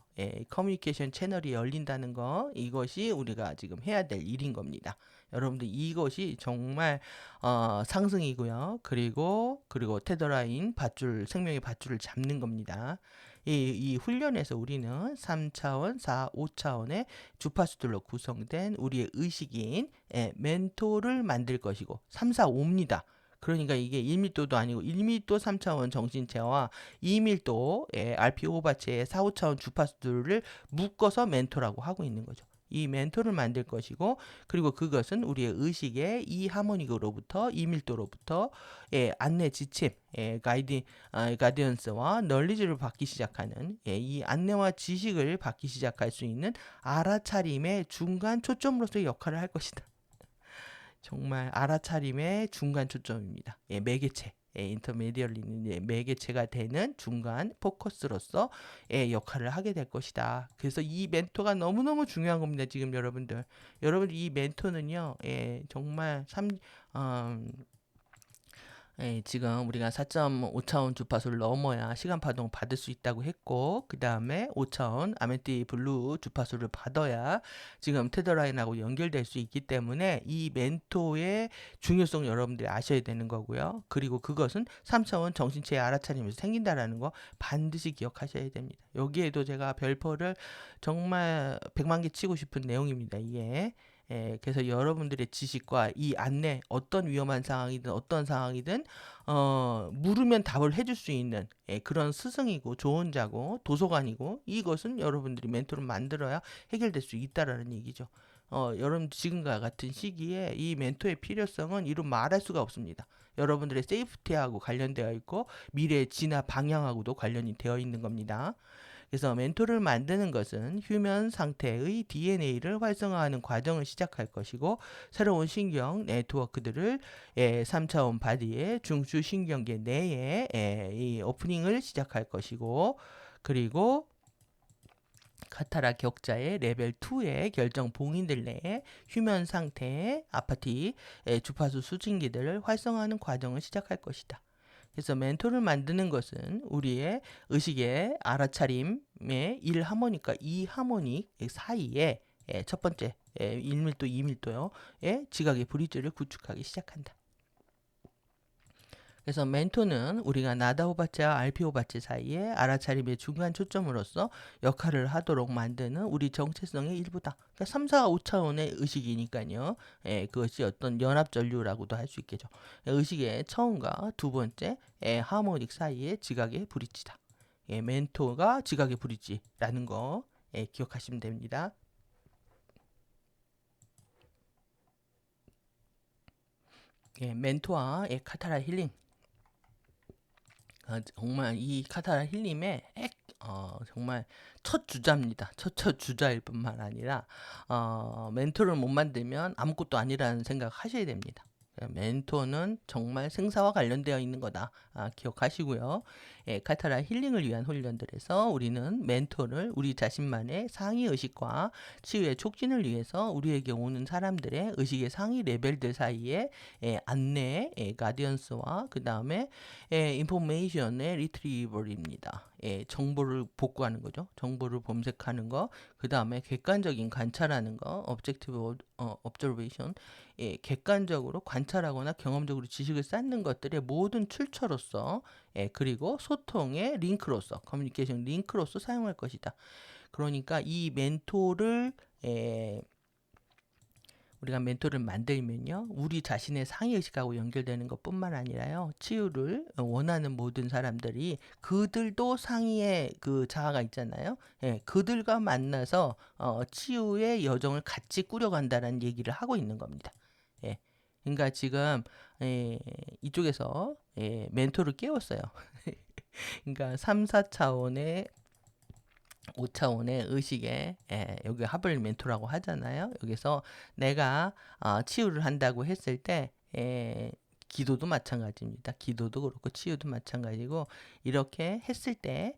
커뮤니케이션 채널이 열린다는 거, 이것이 우리가 지금 해야 될 일인 겁니다. 여러분들 이것이 정말 상승이고요. 그리고 테더라인 밧줄, 생명의 밧줄을 잡는 겁니다. 이 훈련에서 우리는 3차원, 4, 5차원의 주파수들로 구성된 우리의 의식인 멘토를 만들 것이고 3, 4, 5입니다. 그러니까 이게 1밀도도 아니고 1밀도 3차원 정신체와 2밀도 RP 오바체의 4, 5차원 주파수들을 묶어서 멘토라고 하고 있는 거죠. 이 멘토를 만들 것이고, 그리고 그것은 우리의 의식의 이 하모닉으로부터 2밀도로부터 안내 지침, 가디언스와 널리지를 받기 시작하는 이 안내와 지식을 받기 시작할 수 있는 알아차림의 중간 초점으로서의 역할을 할 것이다. 정말 알아차림의 중간 초점입니다. 매개체, 인터메디얼리는 매개체가 되는 중간 포커스로서 역할을 하게 될 것이다. 그래서 이 멘토가 너무너무 중요한 겁니다. 지금 여러분들 이 멘토는요, 정말 지금 우리가 4.5차원 주파수를 넘어야 시간 파동 받을 수 있다고 했고, 그 다음에 5차원 아메티 블루 주파수를 받아야 지금 테더라인하고 연결될 수 있기 때문에 이 멘토의 중요성 여러분들이 아셔야 되는 거고요. 그리고 그것은 3차원 정신체의 알아차림에서 생긴다라는 거 반드시 기억하셔야 됩니다. 여기에도 제가 별표를 정말 100만 개 치고 싶은 내용입니다. 이게. 그래서 여러분들의 지식과 이 안내, 어떤 위험한 상황이든 어떤 상황이든 물으면 답을 해줄 수 있는 그런 스승이고 조언자고 도서관이고, 이것은 여러분들이 멘토를 만들어야 해결될 수 있다라는 얘기죠. 여러분 지금과 같은 시기에 이 멘토의 필요성은 이루 말할 수가 없습니다. 여러분들의 세이프티하고 관련되어 있고 미래의 진화 방향하고도 관련이 되어 있는 겁니다. 그래서 멘토를 만드는 것은 휴면 상태의 DNA를 활성화하는 과정을 시작할 것이고, 새로운 신경 네트워크들을 3차원 바디의 중추 신경계 내에 이 오프닝을 시작할 것이고, 그리고 카타라 격자의 레벨 2의 결정 봉인들 내에 휴면 상태의 아파티 주파수 수증기들을 활성화하는 과정을 시작할 것이다. 그래서 멘토를 만드는 것은 우리의 의식의 알아차림의 1하모닉과 2하모닉 사이에 첫 번째 1밀도, 2밀도요. 지각의 브릿지를 구축하기 시작한다. 그래서 멘토는 우리가 나다 호바체와 RP 호바체 사이에 알아차림의 중간 초점으로서 역할을 하도록 만드는 우리 정체성의 일부다. 그러니까 3, 4, 5차원의 의식이니까요. 그것이 어떤 연합전류라고도 할 수 있겠죠. 의식의 처음과 두 번째 하모닉 사이의 지각의 브릿지다. 멘토가 지각의 브릿지라는 거 기억하시면 됩니다. 멘토와 카타라 힐링. 정말 이 카타라 힐림의 정말 첫 주자입니다. 첫 주자일 뿐만 아니라 멘토를 못 만들면 아무것도 아니라는 생각 하셔야 됩니다. 멘토는 정말 생사와 관련되어 있는 거다. 기억하시고요. 카타라 힐링을 위한 훈련들에서 우리는 멘토를 우리 자신만의 상위 의식과 치유의 촉진을 위해서 우리에게 오는 사람들의 의식의 상위 레벨들 사이에 안내, 가디언스와 그 다음에 인포메이션의 리트리버입니다. 정보를 복구하는 거죠. 정보를 검색하는 거, 그 다음에 객관적인 관찰하는 거, objective observation, 객관적으로 관찰하거나 경험적으로 지식을 쌓는 것들의 모든 출처로서, 그리고 소통의 링크로서, 커뮤니케이션 링크로서 사용할 것이다. 그러니까 이 멘토를 우리가 멘토를 만들면요, 우리 자신의 상위의식하고 연결되는 것뿐만 아니라요, 치유를 원하는 모든 사람들이 그들도 상위의 그 자아가 있잖아요. 그들과 만나서 치유의 여정을 같이 꾸려간다는 얘기를 하고 있는 겁니다. 그러니까 지금 이쪽에서 멘토를 깨웠어요. 그러니까 3, 4차원의 5차원의 의식에 여기 합을 멘토라고 하잖아요. 여기서 내가 치유를 한다고 했을 때 기도도 마찬가지입니다. 기도도 그렇고 치유도 마찬가지고 이렇게 했을 때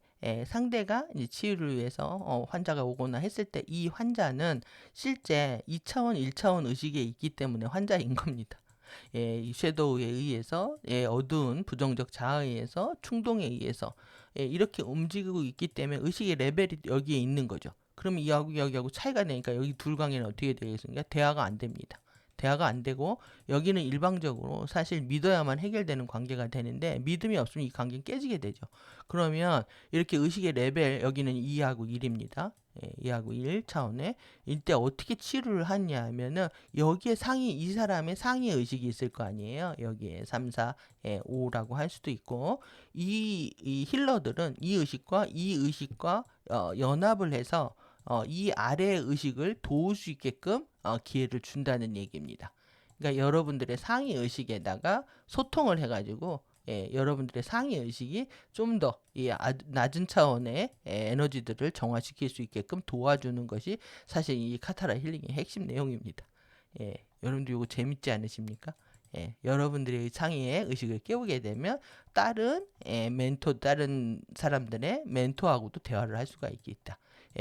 상대가 이제 치유를 위해서 환자가 오거나 했을 때 이 환자는 실제 2차원, 1차원 의식에 있기 때문에 환자인 겁니다. 이 섀도우에 의해서 어두운 부정적 자아에 의해서 충동에 의해서 이렇게 움직이고 있기 때문에 의식의 레벨이 여기에 있는 거죠. 그럼 여기하고 차이가 나니까 여기 둘 관계는 어떻게 되겠습니까? 대화가 안 됩니다. 대화가 안 되고 여기는 일방적으로 사실 믿어야만 해결되는 관계가 되는데 믿음이 없으면 이 관계는 깨지게 되죠. 그러면 이렇게 의식의 레벨 여기는 2하고 1입니다. 2하고 1 차원에 이때 어떻게 치료를 하냐 하면은 여기에 이 사람의 상위 의식이 있을 거 아니에요. 여기에 3, 4, 5라고 할 수도 있고 이 힐러들은 이 의식과 연합을 해서 이 아래의 의식을 도울 수 있게끔 기회를 준다는 얘기입니다. 그러니까 여러분들의 상위 의식에다가 소통을 해가지고 여러분들의 상위 의식이 좀 더 낮은 차원의 에너지들을 정화시킬 수 있게끔 도와주는 것이 사실 이 카타라 힐링의 핵심 내용입니다. 여러분들 이거 재밌지 않으십니까? 여러분들의 상위의 의식을 깨우게 되면 다른 사람들의 멘토하고도 대화를 할 수가 있겠다.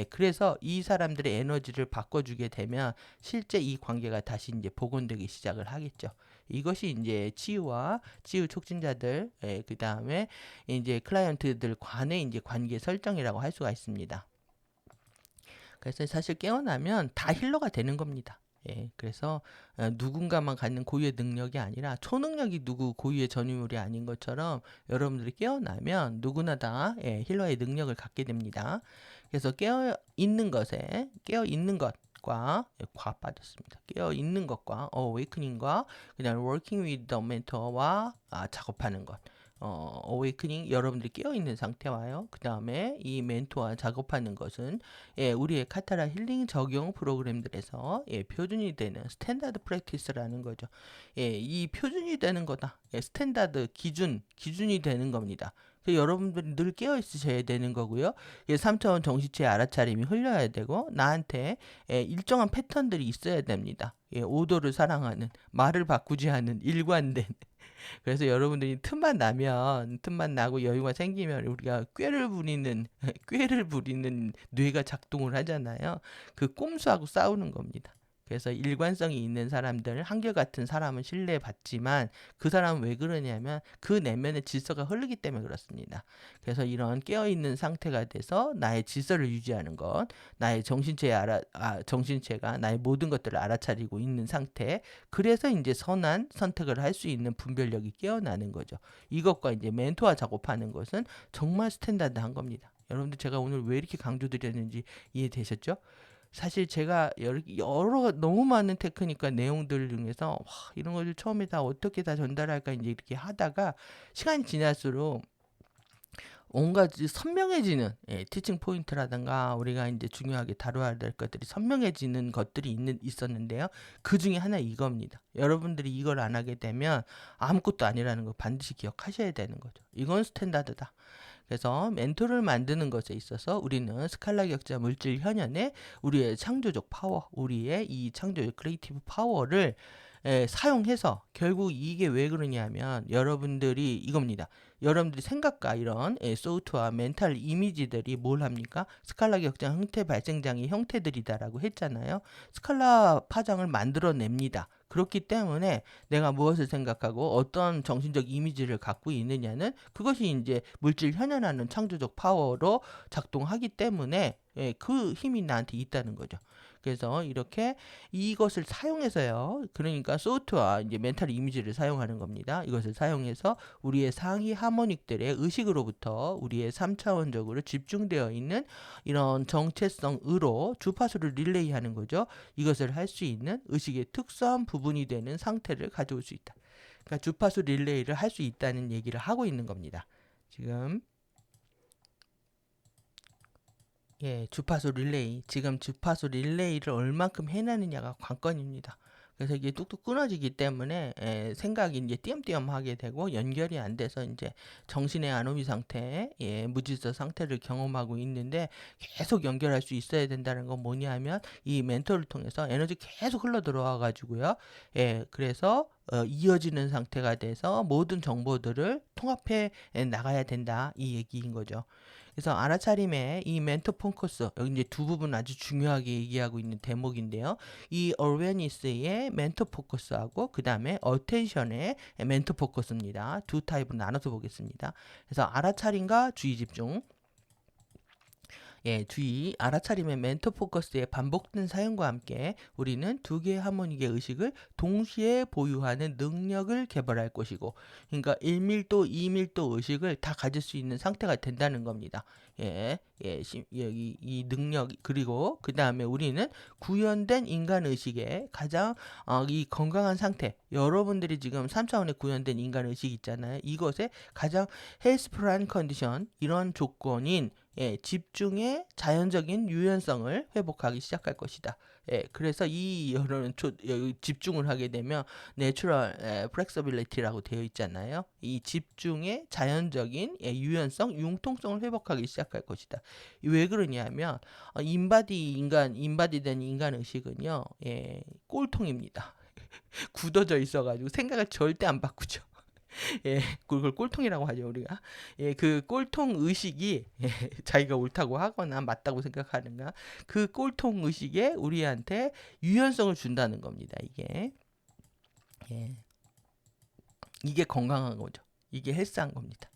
그래서 이 사람들의 에너지를 바꿔주게 되면 실제 이 관계가 다시 이제 복원되기 시작을 하겠죠. 이것이 이제 치유와 치유 촉진자들, 그 다음에 이제 클라이언트들 간의 이제 관계 설정이라고 할 수가 있습니다. 그래서 사실 깨어나면 다 힐러가 되는 겁니다. 그래서 누군가만 갖는 고유의 능력이 아니라 초능력이 누구 고유의 전유물이 아닌 것처럼 여러분들이 깨어나면 누구나 다 힐러의 능력을 갖게 됩니다. 그래서 깨어 있는 것과 과 빠졌습니다. 깨어 있는 것과 awakening과 그다음 working with the mentor와 작업하는 것. awakening 여러분들이 깨어 있는 상태와요. 그 다음에 이 멘토와 작업하는 것은 우리의 카타라 힐링 적용 프로그램들에서 표준이 되는 스탠다드 프랙티스라는 거죠. 이 표준이 되는 거다. 스탠다드 기준이 되는 겁니다. 여러분들이 늘 깨어 있으셔야 되는 거고요. 3차원 정신체의 알아차림이 흘려야 되고 나한테 일정한 패턴들이 있어야 됩니다. 오도를 사랑하는, 말을 바꾸지 않은 일관된. 그래서 여러분들이 틈만 나고 여유가 생기면 우리가 꾀를 부리는 뇌가 작동을 하잖아요. 그 꼼수하고 싸우는 겁니다. 그래서 일관성이 있는 사람들, 한결같은 사람은 신뢰받지만 그 사람은 왜 그러냐면 그 내면의 질서가 흐르기 때문에 그렇습니다. 그래서 이런 깨어있는 상태가 돼서 나의 질서를 유지하는 것, 나의 정신체가 나의 모든 것들을 알아차리고 있는 상태, 그래서 이제 선한 선택을 할 수 있는 분별력이 깨어나는 거죠. 이것과 이제 멘토와 작업하는 것은 정말 스탠다드한 겁니다. 여러분들 제가 오늘 왜 이렇게 강조드렸는지 이해되셨죠? 사실 제가 여러 너무 많은 테크닉과 내용들 중에서 이런 것들 처음에 다 어떻게 다 전달할까 이제 이렇게 하다가 시간이 지날수록 온갖 선명해지는 티칭 포인트라든가 우리가 이제 중요하게 다뤄야 될 것들이 선명해지는 것들이 있었는데요. 그 중에 하나 이겁니다. 여러분들이 이걸 안 하게 되면 아무것도 아니라는 거 반드시 기억하셔야 되는 거죠. 이건 스탠다드다. 그래서 멘토를 만드는 것에 있어서 우리는 스칼라 격자 물질 현현의 우리의 창조적 파워, 우리의 이 창조적 크리에이티브 파워를 사용해서 결국 이게 왜 그러냐면 여러분들이 이겁니다. 여러분들이 생각과 이런 소프트와 멘탈 이미지들이 뭘 합니까? 스칼라 격자 형태 발생장의 형태들이다라고 했잖아요. 스칼라 파장을 만들어냅니다. 그렇기 때문에 내가 무엇을 생각하고 어떤 정신적 이미지를 갖고 있느냐는 그것이 이제 물질 현현하는 창조적 파워로 작동하기 때문에 예, 그 힘이 나한테 있다는 거죠. 그래서 이렇게 이것을 사용해서요. 그러니까 소프트와 이제 멘탈 이미지를 사용하는 겁니다. 이것을 사용해서 우리의 상위 하모닉들의 의식으로부터 우리의 3차원적으로 집중되어 있는 이런 정체성으로 주파수를 릴레이하는 거죠. 이것을 할 수 있는 의식의 특수한 부분이 되는 상태를 가져올 수 있다. 그러니까 주파수 릴레이를 할 수 있다는 얘기를 하고 있는 겁니다. 지금 예, 주파수 릴레이. 지금 주파수 릴레이를 얼만큼 해내느냐가 관건입니다. 그래서 이게 뚝뚝 끊어지기 때문에 생각이 이제 띄엄띄엄하게 되고 연결이 안 돼서 이제 정신의 아노미 상태, 예, 무질서 상태를 경험하고 있는데 계속 연결할 수 있어야 된다는 건 뭐냐면 이 멘토를 통해서 에너지 계속 흘러 들어와 가지고요. 예, 그래서 이어지는 상태가 돼서 모든 정보들을 통합해 나가야 된다 이 얘기인 거죠. 그래서 알아차림의 이 멘토 폰커스 여기 이제 두 부분 아주 중요하게 얘기하고 있는 대목인데요. 이 어웨니스의 멘토 포커스하고 그 다음에 어텐션의 멘토 포커스입니다. 두 타입으로 나눠서 보겠습니다. 그래서 알아차림과 주의 집중. 예, 주의, 알아차림의 멘토 포커스의 반복된 사용과 함께 우리는 두 개의 하모닉의 의식을 동시에 보유하는 능력을 개발할 것이고, 그러니까 1밀도, 2밀도 의식을 다 가질 수 있는 상태가 된다는 겁니다. 예, 여기 이 능력, 그리고 그 다음에 우리는 구현된 인간 의식의 가장 이 건강한 상태, 여러분들이 지금 3차원의 구현된 인간 의식 있잖아요. 이것의 가장 헬스프란 컨디션, 이런 조건인 예, 집중의 자연적인 유연성을 회복하기 시작할 것이다. 예, 그래서 이 여러 집중을 하게 되면 내추럴 플렉서빌리티라고 되어 있잖아요. 이 집중의 자연적인 유연성, 융통성을 회복하기 시작할 것이다. 왜 그러냐면 인바디된 인간 의식은요, 예, 꼴통입니다. 굳어져 있어가지고 생각을 절대 안 바꾸죠. 예, 그걸 꼴통이라고 하죠, 우리가. 예, 그 꼴통 의식이 예, 자기가 옳다고 하거나 맞다고 생각하는가, 그 꼴통 의식에 우리한테 유연성을 준다는 겁니다, 이게. 예, 이게 건강한 거죠. 이게 헬스한 겁니다.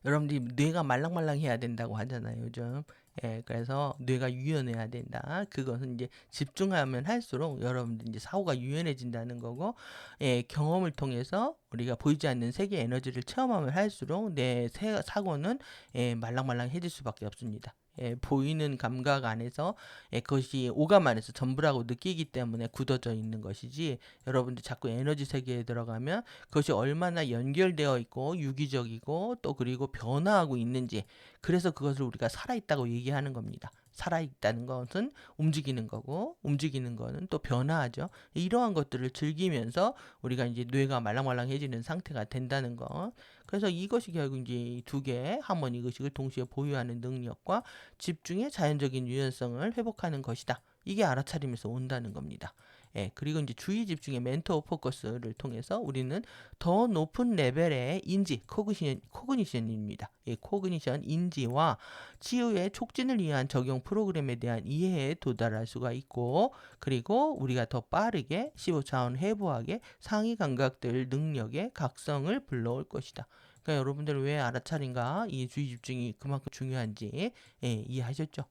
여러분들이 뇌가 말랑말랑해야 된다고 하잖아요, 요즘. 예, 그래서 뇌가 유연해야 된다. 그것은 이제 집중하면 할수록 여러분들 이제 사고가 유연해진다는 거고, 예, 경험을 통해서 우리가 보이지 않는 세계 에너지를 체험하면 할수록 내 사고는 예, 말랑말랑해질 수밖에 없습니다. 예, 보이는 감각 안에서 예, 그것이 오감 안에서 전부라고 느끼기 때문에 굳어져 있는 것이지, 여러분들 자꾸 에너지 세계에 들어가면 그것이 얼마나 연결되어 있고 유기적이고 또 그리고 변화하고 있는지, 그래서 그것을 우리가 살아있다고 얘기하는 겁니다. 살아있다는 것은 움직이는 거고, 움직이는 거는 또 변화하죠. 이러한 것들을 즐기면서 우리가 이제 뇌가 말랑말랑해지는 상태가 된다는 거. 그래서 이것이 결국 이제 두 개의 하모닉 의식을 동시에 보유하는 능력과 집중의 자연적인 유연성을 회복하는 것이다. 이게 알아차림에서 온다는 겁니다. 예, 그리고 이제 주의 집중의 멘토 포커스를 통해서 우리는 더 높은 레벨의 인지, 코그니션입니다. 예, 코그니션, 인지와 치유의 촉진을 위한 적용 프로그램에 대한 이해에 도달할 수가 있고, 그리고 우리가 더 빠르게 15차원 해부하게 상위 감각들 능력의 각성을 불러올 것이다. 그러니까 여러분들 왜 알아차림과 이 주의 집중이 그만큼 중요한지 예, 이해하셨죠?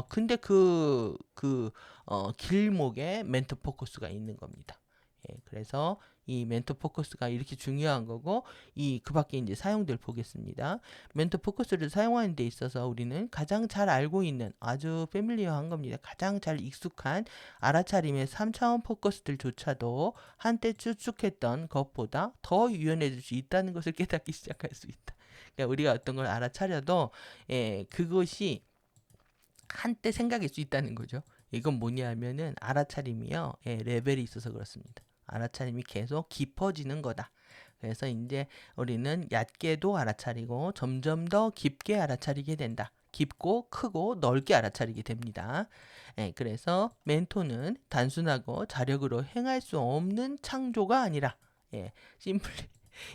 근데 길목에 멘토 포커스가 있는 겁니다. 예, 그래서 이 멘토 포커스가 이렇게 중요한 거고, 그 밖에 이제 사용들 보겠습니다. 멘토 포커스를 사용하는 데 있어서 우리는 가장 잘 알고 있는 아주 패밀리어한 겁니다. 가장 잘 익숙한 알아차림의 3차원 포커스들조차도 한때 추측했던 것보다 더 유연해질 수 있다는 것을 깨닫기 시작할 수 있다. 그러니까 우리가 어떤 걸 알아차려도 예, 그것이 한때 생각일 수 있다는 거죠. 이건 뭐냐면은 알아차림이요. 예, 레벨이 있어서 그렇습니다. 알아차림이 계속 깊어지는 거다. 그래서 이제 우리는 얕게도 알아차리고 점점 더 깊게 알아차리게 된다. 깊고 크고 넓게 알아차리게 됩니다. 예, 그래서 멘토는 단순하고 자력으로 행할 수 없는 창조가 아니라 예, 심플리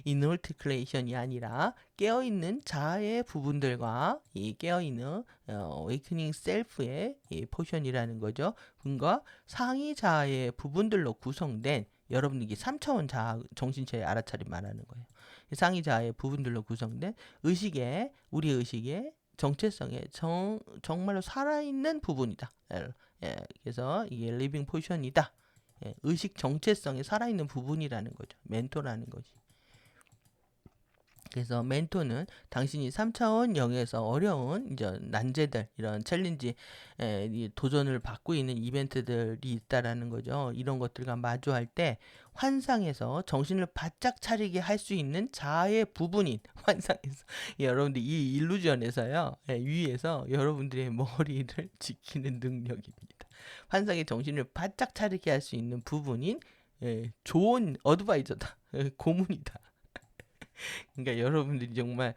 인올티클레이션이 아니라 깨어있는 자아의 부분들과 이 깨어있는 awakening self의 이 포션이라는 거죠. 그과 상위 자아의 부분들로 구성된 여러분들이 3차원 자아 정신체의 알아차림 말하는 거예요. 상위 자아의 부분들로 구성된 의식의 우리 의식의 정체성에 정말로 살아있는 부분이다. 그래서 이게 리빙 포션이다. 의식 정체성에 살아있는 부분이라는 거죠. 멘토라는 것이. 그래서 멘토는 당신이 3차원 영에서 어려운 이제 난제들, 이런 챌린지, 도전을 받고 있는 이벤트들이 있다라는 거죠. 이런 것들과 마주할 때 환상에서 정신을 바짝 차리게 할 수 있는 자아의 부분인 환상에서 여러분들 이 일루전에서요, 위에서 여러분들의 머리를 지키는 능력입니다. 환상의 정신을 바짝 차리게 할 수 있는 부분인 좋은 어드바이저다, 고문이다. 그러니까 여러분들이 정말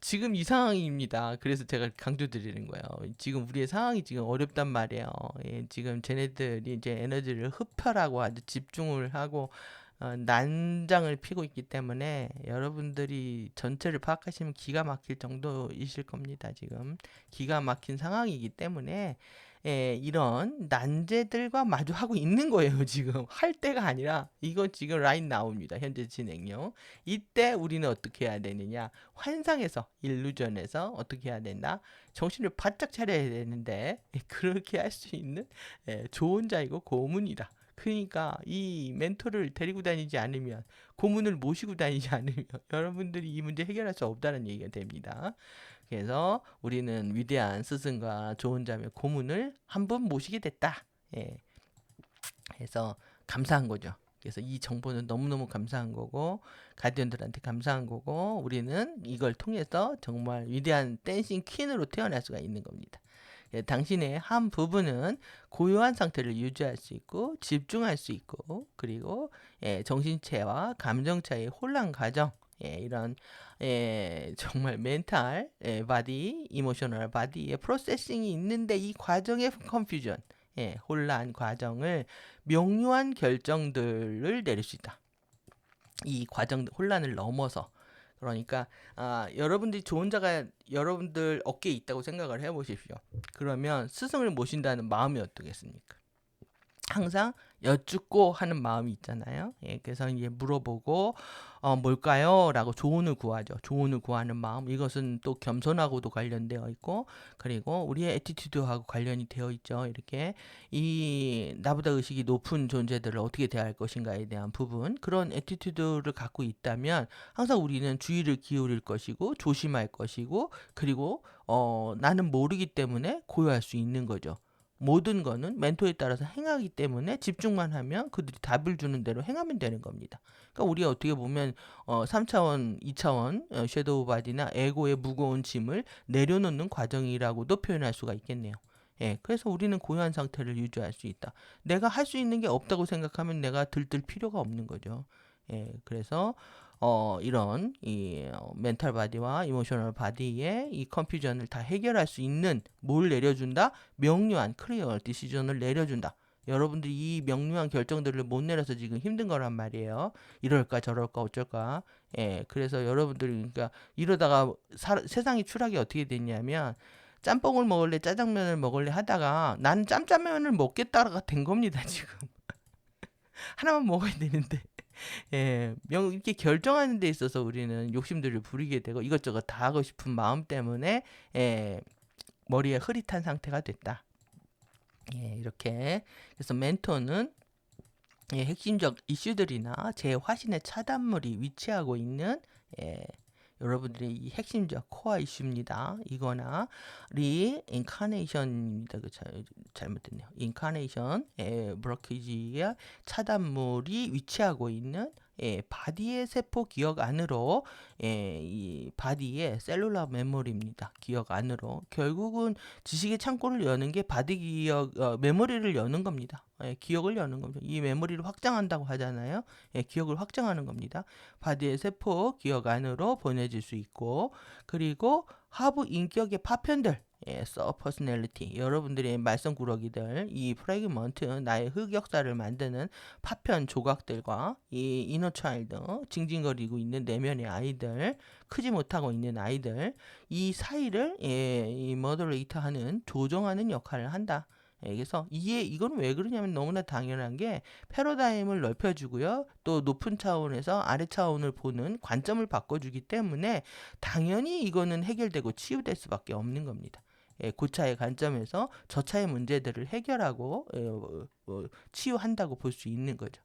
지금 이 상황입니다. 그래서 제가 강조드리는 거예요. 지금 우리의 상황이 지금 어렵단 말이에요. 지금 쟤네들이 이제 에너지를 흡혈하고 아주 집중을 하고 난장을 피고 있기 때문에 여러분들이 전체를 파악하시면 기가 막힐 정도이실 겁니다. 지금 기가 막힌 상황이기 때문에 이런 난제들과 마주하고 있는 거예요. 지금 할 때가 아니라 이거 지금 라인 나옵니다. 현재 진행형. 이때 우리는 어떻게 해야 되느냐? 환상에서, 일루전에서 어떻게 해야 된다? 정신을 바짝 차려야 되는데 그렇게 할 수 있는 좋은 자이고 고문이다. 그러니까 이 멘토를 데리고 다니지 않으면, 고문을 모시고 다니지 않으면 여러분들이 이 문제 해결할 수 없다는 얘기가 됩니다. 그래서 우리는 위대한 스승과 좋은 자매 고문을 한 번 모시게 됐다. 그래서 감사한 거죠. 그래서 이 정보는 너무너무 감사한 거고, 가디언들한테 감사한 거고, 우리는 이걸 통해서 정말 위대한 댄싱 퀸으로 태어날 수가 있는 겁니다. 당신의 한 부분은 고요한 상태를 유지할 수 있고, 집중할 수 있고, 그리고 정신체와 감정체의 혼란 과정, 이런 정말 멘탈 바디, 이모셔널 바디의 프로세싱이 있는데, 이 과정의 컨퓨전, 혼란 과정을 명료한 결정들을 내릴 수 있다. 이 과정 혼란을 넘어서. 그러니까 여러분들이 좋은 자가 여러분들 어깨에 있다고 생각을 해보십시오. 그러면 스승을 모신다는 마음이 어떻겠습니까? 항상 여쭙고 하는 마음이 있잖아요. 그래서 이제 물어보고 뭘까요? 라고 조언을 구하죠. 조언을 구하는 마음. 이것은 또 겸손하고도 관련되어 있고, 그리고 우리의 애티튜드하고 관련이 되어 있죠. 이렇게 이 나보다 의식이 높은 존재들을 어떻게 대할 것인가에 대한 부분, 그런 애티튜드를 갖고 있다면 항상 우리는 주의를 기울일 것이고 조심할 것이고, 그리고 나는 모르기 때문에 고요할 수 있는 거죠. 모든 거는 멘토에 따라서 행하기 때문에 집중만 하면 그들이 답을 주는 대로 행하면 되는 겁니다. 그러니까 우리가 어떻게 보면 3차원, 2차원 섀도우 바디나 에고의 무거운 짐을 내려놓는 과정이라고도 표현할 수가 있겠네요. 그래서 우리는 고요한 상태를 유지할 수 있다. 내가 할 수 있는 게 없다고 생각하면 내가 들뜰 필요가 없는 거죠. 그래서 이런 이 멘탈 바디와 이모셔널 바디의 이 컨퓨전을 다 해결할 수 있는, 뭘 내려준다? 명료한 클리어 디시전을 내려준다. 여러분들이 이 명료한 결정들을 못 내려서 지금 힘든 거란 말이에요. 이럴까 저럴까 어쩔까. 그래서 여러분들이, 그러니까 이러다가 세상의 추락이 어떻게 됐냐면, 짬뽕을 먹을래 짜장면을 먹을래 하다가 나는 짬짜면을 먹겠다가 된 겁니다. 지금 하나만 먹어야 되는데 이렇게 결정하는 데 있어서 우리는 욕심들을 부리게 되고 이것저것 다 하고 싶은 마음 때문에 머리에 흐릿한 상태가 됐다. 이렇게. 그래서 멘토는 핵심적 이슈들이나 제 화신의 차단물이 위치하고 있는 여러분들의 이 핵심적 코어 이슈입니다. 이거나 리인카네이션입니다. 잘못됐네요. 인카네이션 브로키지의 차단물이 위치하고 있는 바디의 세포 기억 안으로, 이 바디의 셀룰라 메모리입니다. 기억 안으로. 결국은 지식의 창고를 여는 게 바디 기억 메모리를 여는 겁니다. 기억을 여는 겁니다. 이 메모리를 확장한다고 하잖아요. 기억을 확장하는 겁니다. 바디의 세포 기억 안으로 보내질 수 있고, 그리고 하부 인격의 파편들, 서 퍼스널리티, 여러분들의 말썽꾸러기들, 이 프래그먼트, 나의 흑역사를 만드는 파편 조각들과 이 이너 차일드, 징징거리고 있는 내면의 아이들, 크지 못하고 있는 아이들, 이 사이를 이 머더레이터하는, 조정하는 역할을 한다. 그래서 이건 왜 그러냐면 너무나 당연한 게 패러다임을 넓혀주고요. 또 높은 차원에서 아래 차원을 보는 관점을 바꿔주기 때문에 당연히 이거는 해결되고 치유될 수밖에 없는 겁니다. 고차의 관점에서 저차의 문제들을 해결하고 치유한다고 볼 수 있는 거죠.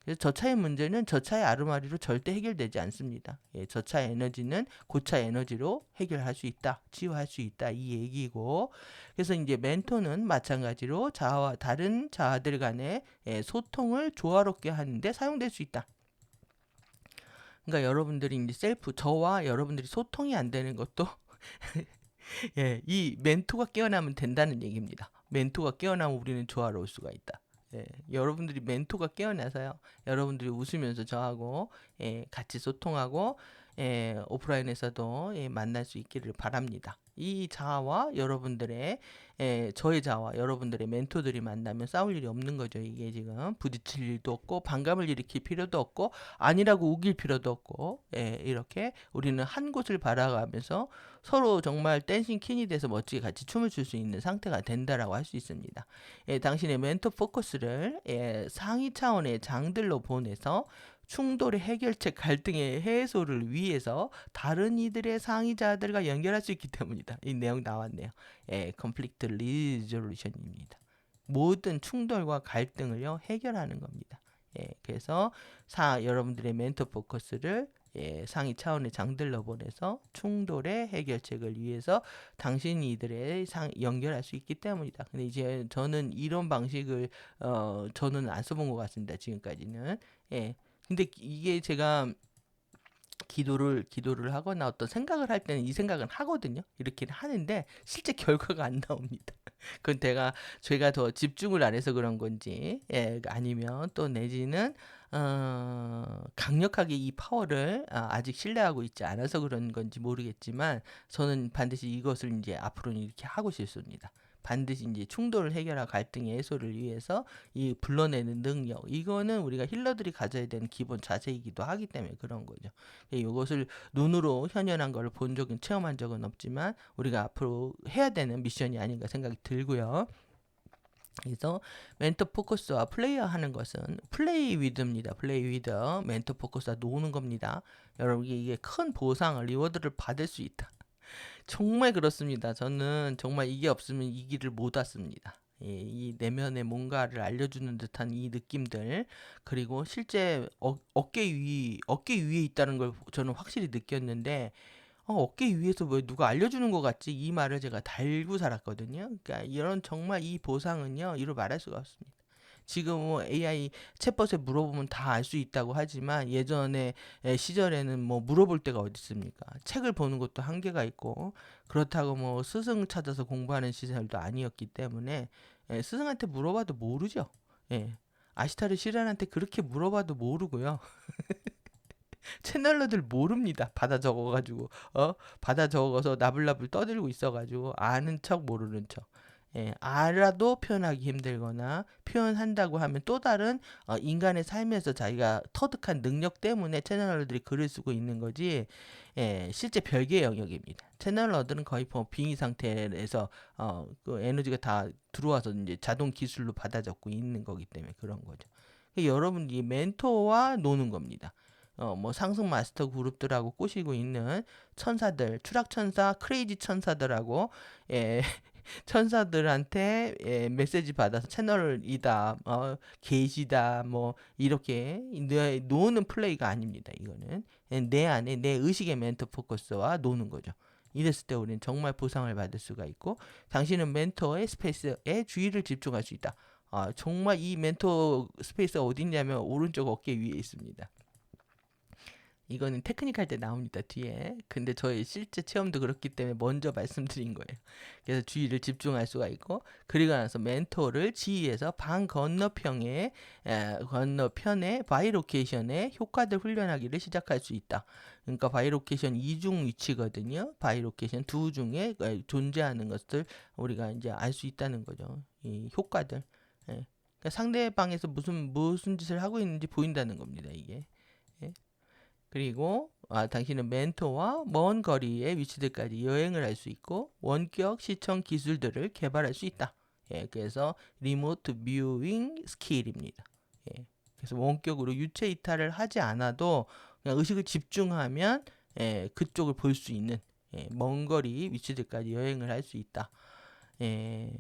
그래서 저차의 문제는 저차의 아르마리로 절대 해결되지 않습니다. 저차의 에너지는 고차의 에너지로 해결할 수 있다, 치유할 수 있다, 이 얘기고. 그래서 이제 멘토는 마찬가지로 자아와 다른 자아들 간의 소통을 조화롭게 하는데 사용될 수 있다. 그러니까 여러분들이 이제 저와 여러분들이 소통이 안 되는 것도 이 멘토가 깨어나면 된다는 얘기입니다. 멘토가 깨어나면 우리는 조화로울 수가 있다. 여러분들이 멘토가 깨어나서요. 여러분들이 웃으면서 저하고 같이 소통하고 오프라인에서도 만날 수 있기를 바랍니다. 이 자아와 여러분들의 저의 자아와 여러분들의 멘토들이 만나면 싸울 일이 없는 거죠. 이게 지금 부딪힐 일도 없고 반감을 일으킬 필요도 없고 아니라고 우길 필요도 없고 이렇게 우리는 한 곳을 바라가면서 서로 정말 댄싱 퀸이 돼서 멋지게 같이 춤을 출 수 있는 상태가 된다라고 할 수 있습니다. 당신의 멘토 포커스를 상위 차원의 장들로 보내서 충돌의 해결책, 갈등의 해소를 위해서 다른 이들의 상위자들과 연결할 수 있기 때문이다. 이 내용 나왔네요. conflict resolution입니다. 모든 충돌과 갈등을요 해결하는 겁니다. 그래서 여러분들의 멘토 포커스를 상위 차원의 장들로 보내서 충돌의 해결책을 위해서 당신 이들의 연결할 수 있기 때문이다. 근데 이제 저는 이런 방식을 저는 안 써본 것 같습니다. 지금까지는. 근데 이게 제가 기도를 하거나 어떤 생각을 할 때는 이 생각은 하거든요. 이렇게는 하는데 실제 결과가 안 나옵니다. 그건 제가 더 집중을 안 해서 그런 건지 아니면 또 내지는 강력하게 이 파워를 아직 신뢰하고 있지 않아서 그런 건지 모르겠지만 저는 반드시 이것을 이제 앞으로는 이렇게 하고 싶습니다. 반드시 이제 충돌을 해결하고 갈등의 해소를 위해서 이 불러내는 능력, 이거는 우리가 힐러들이 가져야 되는 기본 자세이기도 하기 때문에 그런 거죠. 이것을 눈으로 현연한 걸 본 적은 체험한 적은 없지만 우리가 앞으로 해야 되는 미션이 아닌가 생각이 들고요. 그래서 멘토 포커스와 플레이어 하는 것은 플레이 위드입니다. 플레이 위드, 멘토 포커스와 노는 겁니다. 여러분 이게 큰 보상, 리워드를 받을 수 있다. 정말 그렇습니다. 저는 정말 이게 없으면 이 길을 못 왔습니다. 이 내면의 뭔가를 알려주는 듯한 이 느낌들, 그리고 실제 어깨 위에 있다는 걸 저는 확실히 느꼈는데 어깨 위에서 왜 누가 알려주는 것 같지? 이 말을 제가 달고 살았거든요. 그러니까 이런 정말 이 보상은요, 이루 말할 수가 없습니다. 지금 뭐 AI 챗봇에 물어보면 다 알 수 있다고 하지만 예전에 시절에는 뭐 물어볼 데가 어디 있습니까? 책을 보는 것도 한계가 있고 그렇다고 뭐 스승 찾아서 공부하는 시절도 아니었기 때문에 스승한테 물어봐도 모르죠. 아시타르 시란한테 그렇게 물어봐도 모르고요. 채널러들 모릅니다. 받아 적어가지고 받아 적어서 나불나불 떠들고 있어가지고 아는 척 모르는 척. 알아도 표현하기 힘들거나 표현한다고 하면 또 다른 인간의 삶에서 자기가 터득한 능력 때문에 채널러들이 글을 쓰고 있는 거지 실제 별개의 영역입니다. 채널러들은 거의 뭐 빙의 상태에서 그 에너지가 다 들어와서 이제 자동 기술로 받아 적고 있는 거기 때문에 그런 거죠. 여러분 이 멘토와 노는 겁니다. 뭐 상승 마스터 그룹들하고 꼬시고 있는 천사들, 추락 천사, 크레이지 천사들하고 천사들한테 메시지 받아서 채널이다, 게시다, 뭐 이렇게 노는 플레이가 아닙니다. 이거는 내 안에 내 의식의 멘토 포커스와 노는 거죠. 이랬을 때 우리는 정말 보상을 받을 수가 있고 당신은 멘토의 스페이스에 주의를 집중할 수 있다. 정말 이 멘토 스페이스가 어디 있냐면 오른쪽 어깨 위에 있습니다. 이거는 테크닉 할 때 나옵니다, 뒤에. 근데 저의 실제 체험도 그렇기 때문에 먼저 말씀드린 거예요. 그래서 주의를 집중할 수가 있고, 그리고 나서 멘토를 지휘해서 방 건너편의 바이로케이션의 효과들 훈련하기를 시작할 수 있다. 그러니까 바이로케이션 이중 위치거든요. 바이로케이션 두 중에 존재하는 것들 우리가 이제 알 수 있다는 거죠. 이 효과들. 예. 그러니까 상대방에서 무슨 짓을 하고 있는지 보인다는 겁니다, 이게. 예. 그리고 당신은 멘토와 먼 거리의 위치들까지 여행을 할 수 있고 원격 시청 기술들을 개발할 수 있다. 예, 그래서 리모트 뷰잉 스킬입니다. 예, 그래서 원격으로 유체 이탈을 하지 않아도 그냥 의식을 집중하면 그쪽을 볼 수 있는 먼 거리 위치들까지 여행을 할 수 있다. 예,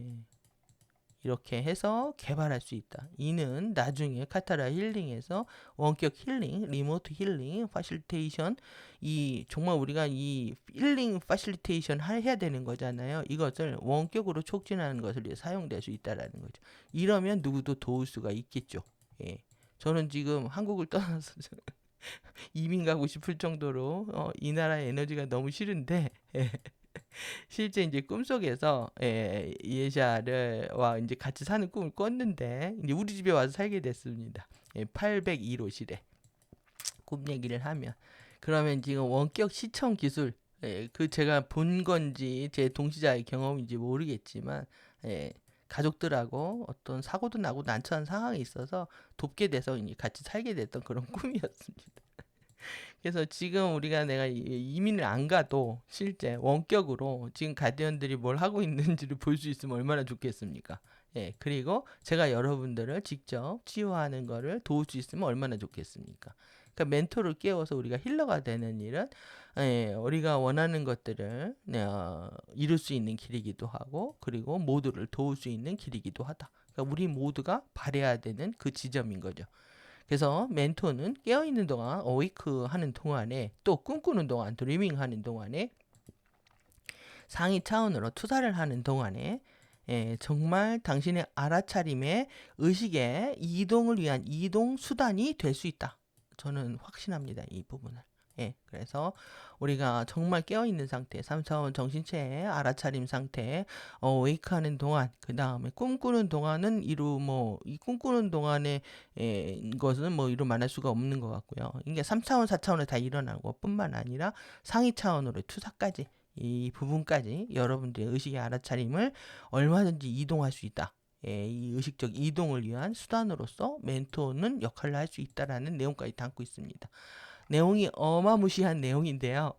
이렇게 해서 개발할 수 있다. 이는 나중에 카타라 힐링에서 원격 힐링, 리모트 힐링, 파실리테이션, 이 정말 우리가 이 힐링 파실리테이션 해야 되는 거잖아요. 이것을 원격으로 촉진하는 것을 위해 사용될 수 있다라는 거죠. 이러면 누구도 도울 수가 있겠죠. 예. 저는 지금 한국을 떠나서 이민 가고 싶을 정도로 이 나라의 에너지가 너무 싫은데 예. 실제 이제 꿈속에서 예샤를 이제 같이 사는 꿈을 꿨는데 이제 우리 집에 와서 살게 됐습니다. 801호실에 꿈 얘기를 하면 그러면 지금 원격 시청 기술 그 제가 본 건지 제 동시자의 경험인지 모르겠지만 가족들하고 어떤 사고도 나고 난처한 상황이 있어서 돕게 돼서 이제 같이 살게 됐던 그런 꿈이었습니다. 그래서 지금 내가 이민을 안 가도 실제 원격으로 지금 가디언들이 뭘 하고 있는지를 볼 수 있으면 얼마나 좋겠습니까? 예, 그리고 제가 여러분들을 직접 치유하는 거를 도울 수 있으면 얼마나 좋겠습니까? 그러니까 멘토를 깨워서 우리가 힐러가 되는 일은 우리가 원하는 것들을 이룰 수 있는 길이기도 하고 그리고 모두를 도울 수 있는 길이기도 하다. 그러니까 우리 모두가 바래야 되는 그 지점인 거죠. 그래서 멘토는 깨어있는 동안 어웨이크 하는 동안에 또 꿈꾸는 동안 드리밍 하는 동안에 상위 차원으로 투사를 하는 동안에 정말 당신의 알아차림의 의식의 이동을 위한 이동 수단이 될 수 있다. 저는 확신합니다. 이 부분을. 그래서 우리가 정말 깨어있는 상태, 3차원 정신체의 알아차림 상태에 웨이크하는 동안, 그 다음에 꿈꾸는 동안은 이 꿈꾸는 동안의 것은 이루 말할 수가 없는 것 같고요. 이게 3차원, 4차원에 다 일어나고 뿐만 아니라 상위 차원으로 투사까지 이 부분까지 여러분들의 의식의 알아차림을 얼마든지 이동할 수 있다. 이 의식적 이동을 위한 수단으로서 멘토는 역할을 할 수 있다라는 내용까지 담고 있습니다. 내용이 어마무시한 내용인데요.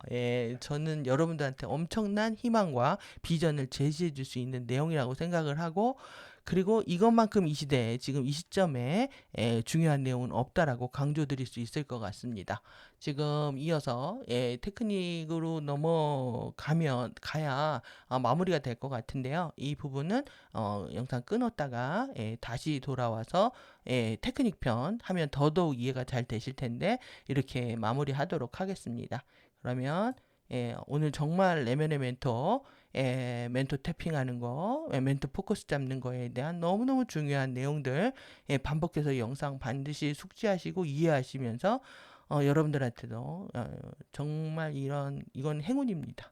저는 여러분들한테 엄청난 희망과 비전을 제시해 줄 수 있는 내용이라고 생각을 하고 그리고 이것만큼 이 시대에 지금 이 시점에 중요한 내용은 없다라고 강조드릴 수 있을 것 같습니다. 지금 이어서 테크닉으로 가야 마무리가 될 것 같은데요. 이 부분은 영상 끊었다가 다시 돌아와서 테크닉 편 하면 더더욱 이해가 잘 되실 텐데 이렇게 마무리하도록 하겠습니다. 그러면 오늘 정말 내면의 멘토 태핑하는 거, 멘토 포커스 잡는 거에 대한 너무너무 중요한 내용들 반복해서 영상 반드시 숙지하시고 이해하시면서 여러분들한테도 정말 이건 행운입니다.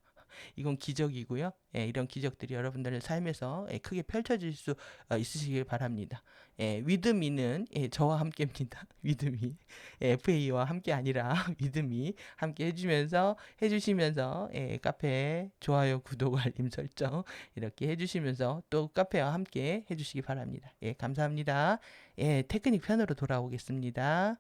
이건 기적이고요. 이런 기적들이 여러분들의 삶에서 크게 펼쳐질 수 있으시길 바랍니다. 위드미는 저와 함께입니다. 위드미 FA와 함께 아니라 위드미 함께 해주시면서 카페 좋아요, 구독, 알림 설정 이렇게 해주시면서 또 카페와 함께 해주시기 바랍니다. 감사합니다. 테크닉 편으로 돌아오겠습니다.